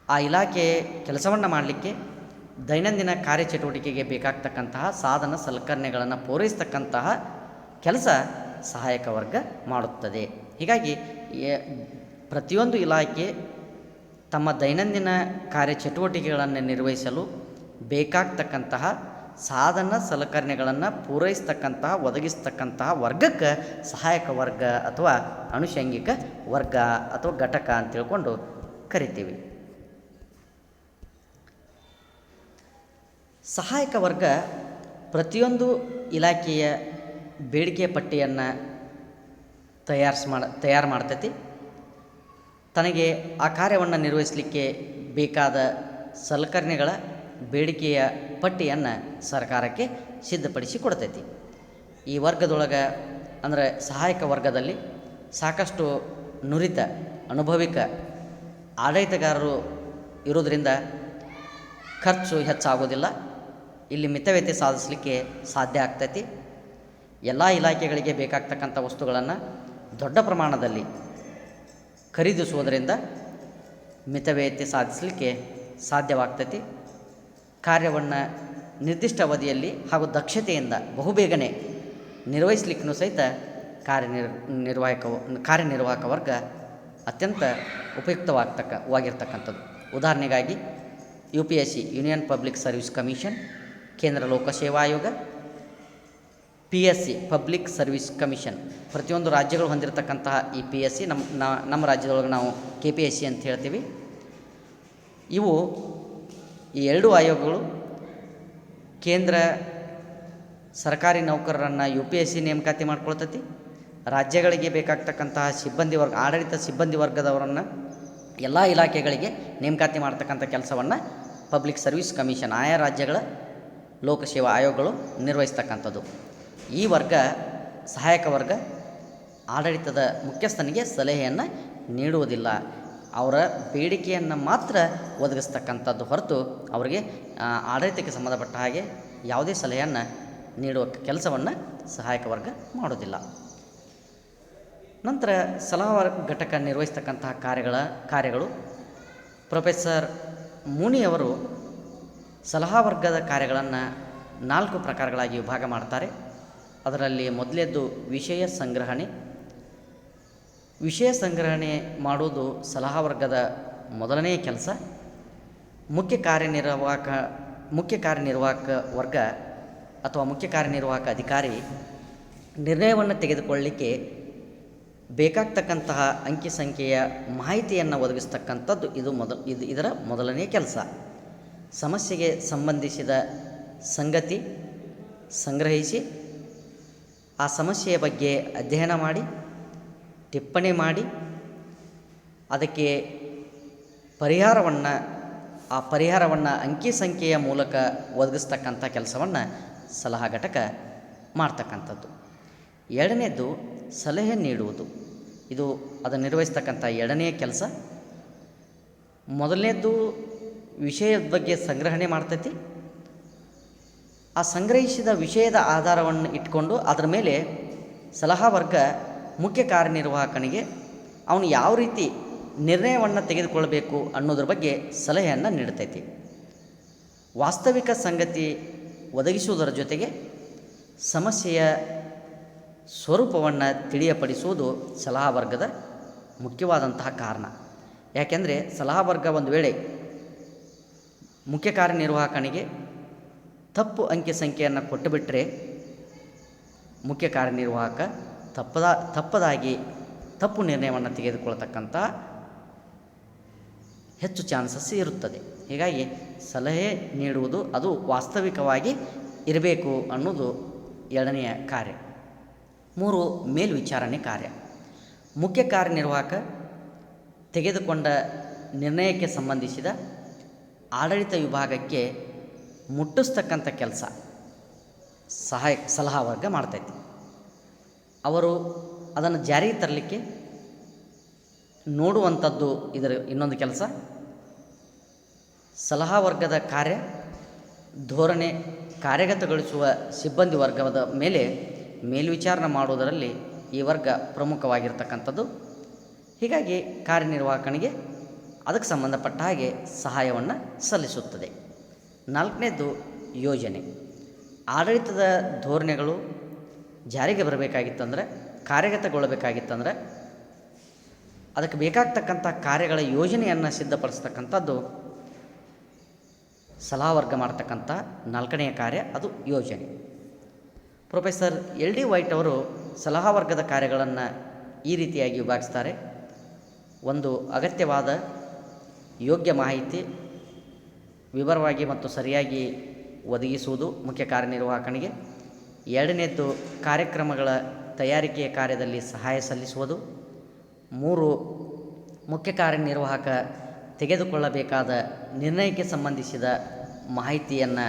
ಆ ಇಲಾಖೆ ಕೆಲಸವನ್ನು ಮಾಡಲಿಕ್ಕೆ ದೈನಂದಿನ ಕಾರ್ಯಚಟುವಟಿಕೆಗೆ ಬೇಕಾಗ್ತಕ್ಕಂತಹ ಸಾಧನ ಸಲಕರಣೆಗಳನ್ನು ಪೂರೈಸ್ತಕ್ಕಂತಹ ಕೆಲಸ ಸಹಾಯಕ ವರ್ಗ ಮಾಡುತ್ತದೆ. ಹೀಗಾಗಿ ಪ್ರತಿಯೊಂದು ಇಲಾಖೆ ತಮ್ಮ ದೈನಂದಿನ ಕಾರ್ಯಚಟುವಟಿಕೆಗಳನ್ನು ನಿರ್ವಹಿಸಲು ಬೇಕಾಗ್ತಕ್ಕಂತಹ ಸಾಧನ ಸಲಕರಣೆಗಳನ್ನು ಪೂರೈಸ್ತಕ್ಕಂತಹ ಒದಗಿಸ್ತಕ್ಕಂತಹ ವರ್ಗಕ್ಕೆ ಸಹಾಯಕ ವರ್ಗ ಅಥವಾ ಆನುಷಂಗಿಕ ವರ್ಗ ಅಥವಾ ಘಟಕ ಅಂತ ತಿಳ್ಕೊಂಡು ಕರಿತೀವಿ. ಸಹಾಯಕ ವರ್ಗ ಪ್ರತಿಯೊಂದು ಇಲಾಖೆಯ ಬೇಡಿಕೆಯ ಪಟ್ಟಿಯನ್ನು ತಯಾರು ಮಾಡ್ತೈತಿ. ತನಗೆ ಆ ಕಾರ್ಯವನ್ನು ನಿರ್ವಹಿಸಲಿಕ್ಕೆ ಬೇಕಾದ ಸಲಕರಣೆಗಳ ಬೇಡಿಕೆಯ ಪಟ್ಟಿಯನ್ನು ಸರ್ಕಾರಕ್ಕೆ ಸಿದ್ಧಪಡಿಸಿ ಕೊಡ್ತೈತಿ. ಈ ವರ್ಗದೊಳಗೆ ಅಂದರೆ ಸಹಾಯಕ ವರ್ಗದಲ್ಲಿ ಸಾಕಷ್ಟು ನುರಿತ ಅನುಭವಿಕ ಆಡಳಿತಗಾರರು ಇರೋದರಿಂದ ಖರ್ಚು ಹೆಚ್ಚಾಗೋದಿಲ್ಲ. ಇಲ್ಲಿ ಮಿತವ್ಯತೆ ಸಾಧಿಸಲಿಕ್ಕೆ ಸಾಧ್ಯ ಆಗ್ತೈತಿ. ಎಲ್ಲ ಇಲಾಖೆಗಳಿಗೆ ಬೇಕಾಗ್ತಕ್ಕಂಥ ವಸ್ತುಗಳನ್ನು ದೊಡ್ಡ ಪ್ರಮಾಣದಲ್ಲಿ ಖರೀದಿಸುವುದರಿಂದ ಮಿತವ್ಯಯತೆ ಸಾಧಿಸಲಿಕ್ಕೆ ಸಾಧ್ಯವಾಗ್ತೈತಿ. ಕಾರ್ಯವನ್ನು ನಿರ್ದಿಷ್ಟ ಅವಧಿಯಲ್ಲಿ ಹಾಗೂ ದಕ್ಷತೆಯಿಂದ ಬಹುಬೇಗನೆ ನಿರ್ವಹಿಸಲಿಕ್ಕೂ ಸಹಿತ ಕಾರ್ಯನಿರ್ವಾಹಕ ವರ್ಗ ಅತ್ಯಂತ ಉಪಯುಕ್ತವಾಗಿರ್ತಕ್ಕಂಥದ್ದು. ಉದಾಹರಣೆಗಾಗಿ UPSC union public service commission, ಕೇಂದ್ರ ಲೋಕಸೇವಾ ಆಯೋಗ, PSC ಪಬ್ಲಿಕ್ ಸರ್ವಿಸ್ ಕಮಿಷನ್, ಪ್ರತಿಯೊಂದು ರಾಜ್ಯಗಳು ಹೊಂದಿರತಕ್ಕಂತಹ ಈ PSC ನಮ್ಮ ರಾಜ್ಯದೊಳಗೆ ನಾವು KPSC ಅಂತ ಹೇಳ್ತೀವಿ. ಇವು ಈ ಎರಡೂ ಆಯೋಗಗಳು ಕೇಂದ್ರ ಸರ್ಕಾರಿ ನೌಕರರನ್ನು UPSC ನೇಮಕಾತಿ ಮಾಡ್ಕೊಳ್ತೈತಿ. ರಾಜ್ಯಗಳಿಗೆ ಬೇಕಾಗ್ತಕ್ಕಂತಹ ಸಿಬ್ಬಂದಿ ವರ್ಗ, ಆಡಳಿತ ಸಿಬ್ಬಂದಿ ವರ್ಗದವರನ್ನು ಎಲ್ಲ ಇಲಾಖೆಗಳಿಗೆ ನೇಮಕಾತಿ ಮಾಡ್ತಕ್ಕಂಥ ಕೆಲಸವನ್ನು ಪಬ್ಲಿಕ್ ಸರ್ವಿಸ್ ಕಮಿಷನ್, ಆಯಾ ರಾಜ್ಯಗಳ ಲೋಕಸೇವಾ ಆಯೋಗಗಳು ನಿರ್ವಹಿಸ್ತಕ್ಕಂಥದ್ದು. ಈ ವರ್ಗ ಸಹಾಯಕ ವರ್ಗ ಆಡಳಿತದ ಮುಖ್ಯಸ್ಥನಿಗೆ ಸಲಹೆಯನ್ನು ನೀಡುವುದಿಲ್ಲ. ಅವರ ಬೇಡಿಕೆಯನ್ನು ಮಾತ್ರ ಒದಗಿಸ್ತಕ್ಕಂಥದ್ದು ಹೊರತು ಅವರಿಗೆ ಆಡಳಿತಕ್ಕೆ ಸಂಬಂಧಪಟ್ಟ ಹಾಗೆ ಯಾವುದೇ ಸಲಹೆಯನ್ನು ನೀಡುವ ಕೆಲಸವನ್ನು ಸಹಾಯಕ ವರ್ಗ ಮಾಡೋದಿಲ್ಲ. ನಂತರ ಸಲಹಾ ಘಟಕ ನಿರ್ವಹಿಸ್ತಕ್ಕಂತಹ ಕಾರ್ಯಗಳು ಪ್ರೊಫೆಸರ್ ಮೂನಿಯವರು ಸಲಹಾ ವರ್ಗದ ಕಾರ್ಯಗಳನ್ನು 4 ಪ್ರಕಾರಗಳಾಗಿ ವಿಭಾಗ ಮಾಡ್ತಾರೆ. ಅದರಲ್ಲಿ ಮೊದಲೇದ್ದು ವಿಷಯ ಸಂಗ್ರಹಣೆ. ವಿಷಯ ಸಂಗ್ರಹಣೆ ಮಾಡುವುದು ಸಲಹಾ ವರ್ಗದ ಮೊದಲನೆಯ ಕೆಲಸ. ಮುಖ್ಯ ಕಾರ್ಯನಿರ್ವಾಹಕ ವರ್ಗ ಅಥವಾ ಮುಖ್ಯ ಕಾರ್ಯನಿರ್ವಾಹಕ ಅಧಿಕಾರಿ ನಿರ್ಣಯವನ್ನು ತೆಗೆದುಕೊಳ್ಳಲಿಕ್ಕೆ ಬೇಕಾಗ್ತಕ್ಕಂತಹ ಅಂಕಿ ಸಂಖ್ಯೆಯ ಮಾಹಿತಿಯನ್ನು ಒದಗಿಸ್ತಕ್ಕಂಥದ್ದು ಇದರ ಮೊದಲನೆಯ ಕೆಲಸ. ಸಮಸ್ಯೆಗೆ ಸಂಬಂಧಿಸಿದ ಸಂಗತಿ ಸಂಗ್ರಹಿಸಿ ಆ ಸಮಸ್ಯೆಯ ಬಗ್ಗೆ ಅಧ್ಯಯನ ಮಾಡಿ ಟಿಪ್ಪಣಿ ಮಾಡಿ ಅದಕ್ಕೆ ಪರಿಹಾರವನ್ನು ಅಂಕಿ ಸಂಖ್ಯೆಯ ಮೂಲಕ ಒದಗಿಸ್ತಕ್ಕಂಥ ಕೆಲಸವನ್ನು ಸಲಹಾ ಘಟಕ ಮಾಡ್ತಕ್ಕಂಥದ್ದು. ಎರಡನೇದು ಸಲಹೆ ನೀಡುವುದು. ಇದು ಅದನ್ನು ನಿರ್ವಹಿಸ್ತಕ್ಕಂಥ ಎರಡನೆಯ ಕೆಲಸ. ಮೊದಲನೇದು ವಿಷಯದ ಬಗ್ಗೆ ಸಂಗ್ರಹಣೆ ಮಾಡ್ತೈತಿ. ಆ ಸಂಗ್ರಹಿಸಿದ ವಿಷಯದ ಆಧಾರವನ್ನು ಇಟ್ಕೊಂಡು ಅದರ ಮೇಲೆ ಸಲಹಾ ವರ್ಗ ಮುಖ್ಯ ಕಾರ್ಯನಿರ್ವಾಹಕನಿಗೆ ಅವನು ಯಾವ ರೀತಿ ನಿರ್ಣಯವನ್ನು ತೆಗೆದುಕೊಳ್ಳಬೇಕು ಅನ್ನೋದ್ರ ಬಗ್ಗೆ ಸಲಹೆಯನ್ನು ನೀಡ್ತೈತಿ. ವಾಸ್ತವಿಕ ಸಂಗತಿ ಒದಗಿಸುವುದರ ಜೊತೆಗೆ ಸಮಸ್ಯೆಯ ಸ್ವರೂಪವನ್ನು ತಿಳಿಯಪಡಿಸುವುದು ಸಲಹಾ ವರ್ಗದ ಮುಖ್ಯವಾದಂತಹ ಕಾರಣ. ಯಾಕೆಂದರೆ ಸಲಹಾ ವರ್ಗ ಒಂದು ವೇಳೆ ಮುಖ್ಯ ಕಾರ್ಯನಿರ್ವಾಹಕನಿಗೆ ತಪ್ಪು ಅಂಕಿ ಸಂಖ್ಯೆಯನ್ನು ಕೊಟ್ಟುಬಿಟ್ರೆ ಮುಖ್ಯ ಕಾರ್ಯನಿರ್ವಾಹಕ ತಪ್ಪದಾಗಿ ತಪ್ಪು ನಿರ್ಣಯವನ್ನು ತೆಗೆದುಕೊಳ್ತಕ್ಕಂಥ ಹೆಚ್ಚು ಚಾನ್ಸಸ್ ಇರುತ್ತದೆ. ಹೀಗಾಗಿ ಸಲಹೆ ನೀಡುವುದು ಅದು ವಾಸ್ತವಿಕವಾಗಿ ಇರಬೇಕು ಅನ್ನೋದು ಎರಡನೆಯ ಕಾರ್ಯ. 3 ಮೇಲ್ವಿಚಾರಣೆ ಕಾರ್ಯ. ಮುಖ್ಯ ಕಾರ್ಯನಿರ್ವಾಹಕ ತೆಗೆದುಕೊಂಡ ನಿರ್ಣಯಕ್ಕೆ ಸಂಬಂಧಿಸಿದ ಆಡಳಿತ ವಿಭಾಗಕ್ಕೆ ಮುಟ್ಟಿಸ್ತಕ್ಕಂಥ ಕೆಲಸ ಸಲಹಾ ವರ್ಗ ಮಾಡ್ತೈತಿ. ಅವರು ಅದನ್ನು ಜಾರಿಗೆ ತರಲಿಕ್ಕೆ ನೋಡುವಂಥದ್ದು ಇದರ ಇನ್ನೊಂದು ಕೆಲಸ. ಸಲಹಾ ವರ್ಗದ ಧೋರಣೆ ಕಾರ್ಯಗತಗೊಳಿಸುವ ಸಿಬ್ಬಂದಿ ವರ್ಗದ ಮೇಲೆ ಮೇಲ್ವಿಚಾರಣೆ ಮಾಡುವುದರಲ್ಲಿ ಈ ವರ್ಗ ಪ್ರಮುಖವಾಗಿರ್ತಕ್ಕಂಥದ್ದು. ಹೀಗಾಗಿ ಕಾರ್ಯನಿರ್ವಾಹಕನಿಗೆ ಅದಕ್ಕೆ ಸಂಬಂಧಪಟ್ಟ ಹಾಗೆ ಸಹಾಯವನ್ನು ಸಲ್ಲಿಸುತ್ತದೆ. 4ನೇದು ಯೋಜನೆ. ಆಡಳಿತದ ಧೋರಣೆಗಳು ಜಾರಿಗೆ ಬರಬೇಕಾಗಿತ್ತಂದರೆ, ಕಾರ್ಯಗತಗೊಳ್ಳಬೇಕಾಗಿತ್ತಂದರೆ ಅದಕ್ಕೆ ಬೇಕಾಗ್ತಕ್ಕಂಥ ಕಾರ್ಯಗಳ ಯೋಜನೆಯನ್ನು ಸಿದ್ಧಪಡಿಸ್ತಕ್ಕಂಥದ್ದು ಸಲಹಾ ವರ್ಗ ಮಾಡ್ತಕ್ಕಂಥ ನಾಲ್ಕನೆಯ ಕಾರ್ಯ, ಅದು ಯೋಜನೆ. ಪ್ರೊಫೆಸರ್ ಎಲ್ ಡಿ ವೈಟ್ ಅವರು ಸಲಹಾ ವರ್ಗದ ಕಾರ್ಯಗಳನ್ನು ಈ ರೀತಿಯಾಗಿ ವಿಭಾಗಿಸ್ತಾರೆ. ಒಂದು, ಅಗತ್ಯವಾದ ಯೋಗ್ಯ ಮಾಹಿತಿ ವಿವರವಾಗಿ ಮತ್ತು ಸರಿಯಾಗಿ ಒದಗಿಸುವುದು ಮುಖ್ಯ ಕಾರ್ಯನಿರ್ವಾಹಕನಿಗೆ. ಎರಡನೇದ್ದು, ಕಾರ್ಯಕ್ರಮಗಳ ತಯಾರಿಕೆಯ ಕಾರ್ಯದಲ್ಲಿ ಸಹಾಯ ಸಲ್ಲಿಸುವುದು. 3, ಮುಖ್ಯ ಕಾರ್ಯನಿರ್ವಾಹಕ ತೆಗೆದುಕೊಳ್ಳಬೇಕಾದ ನಿರ್ಣಯಕ್ಕೆ ಸಂಬಂಧಿಸಿದ ಮಾಹಿತಿಯನ್ನು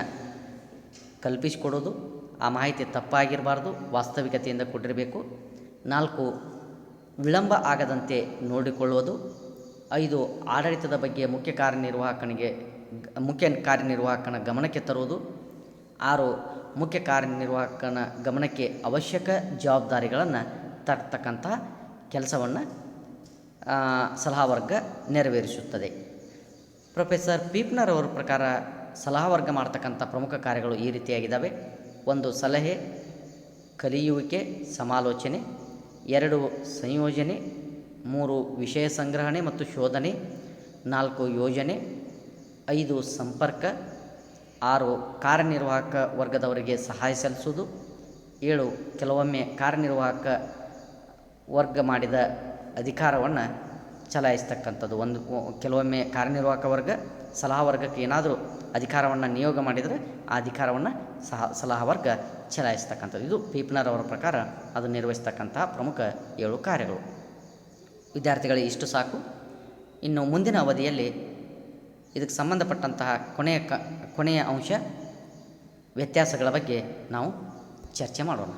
ಕಲ್ಪಿಸಿಕೊಡೋದು. ಆ ಮಾಹಿತಿ ತಪ್ಪಾಗಿರಬಾರ್ದು, ವಾಸ್ತವಿಕತೆಯಿಂದ ಕೂಡಿರಬೇಕು. 4, ವಿಳಂಬ ಆಗದಂತೆ ನೋಡಿಕೊಳ್ಳುವುದು. 5, ಆಡಳಿತದ ಬಗ್ಗೆ ಮುಖ್ಯ ಕಾರ್ಯನಿರ್ವಾಹಕನ ಗಮನಕ್ಕೆ ತರುವುದು. 6, ಮುಖ್ಯ ಕಾರ್ಯನಿರ್ವಾಹಕನ ಗಮನಕ್ಕೆ ಅವಶ್ಯಕ ಜವಾಬ್ದಾರಿಗಳನ್ನು ತರ್ತಕ್ಕಂಥ ಕೆಲಸವನ್ನು ಸಲಹಾ ವರ್ಗ ನೆರವೇರಿಸುತ್ತದೆ. ಪ್ರೊಫೆಸರ್ ಪೀಪ್ನರ್ ಅವರ ಪ್ರಕಾರ ಸಲಹಾ ವರ್ಗ ಮಾಡ್ತಕ್ಕಂಥ ಪ್ರಮುಖ ಕಾರ್ಯಗಳು ಈ ರೀತಿಯಾಗಿದ್ದಾವೆ. 1, ಸಲಹೆ, ಕಲಿಯುವಿಕೆ, ಸಮಾಲೋಚನೆ. 2, ಸಂಯೋಜನೆ. 3, ವಿಷಯ ಸಂಗ್ರಹಣೆ ಮತ್ತು ಶೋಧನೆ. 4, ಯೋಜನೆ. 5, ಸಂಪರ್ಕ. 6, ಕಾರ್ಯನಿರ್ವಾಹಕ ವರ್ಗದವರಿಗೆ ಸಹಾಯ ಸಲ್ಲಿಸುವುದು. 7, ಕೆಲವೊಮ್ಮೆ ಕಾರ್ಯನಿರ್ವಾಹಕ ವರ್ಗ ಮಾಡಿದ ಅಧಿಕಾರವನ್ನು ಚಲಾಯಿಸ್ತಕ್ಕಂಥದ್ದು. ಕೆಲವೊಮ್ಮೆ ಕಾರ್ಯನಿರ್ವಾಹಕ ವರ್ಗ ಸಲಹಾ ವರ್ಗಕ್ಕೆ ಏನಾದರೂ ಅಧಿಕಾರವನ್ನು ನಿಯೋಗ ಮಾಡಿದರೆ ಆ ಅಧಿಕಾರವನ್ನು ಸಲಹಾ ವರ್ಗ ಚಲಾಯಿಸ್ತಕ್ಕಂಥದ್ದು. ಇದು ಪೀಪ್ನರ್ ಅವರ ಪ್ರಕಾರ ಅದು ನಿರ್ವಹಿಸ್ತಕ್ಕಂಥ ಪ್ರಮುಖ 7 ಕಾರ್ಯಗಳು. ವಿದ್ಯಾರ್ಥಿಗಳಿಗೆ ಇಷ್ಟು ಸಾಕು. ಇನ್ನು ಮುಂದಿನ ಅವಧಿಯಲ್ಲಿ ಇದಕ್ಕೆ ಸಂಬಂಧಪಟ್ಟಂತಹ ಕೊನೆಯ ಅಂಶ ವ್ಯತ್ಯಾಸಗಳ ಬಗ್ಗೆ ನಾವು ಚರ್ಚೆ ಮಾಡೋಣ.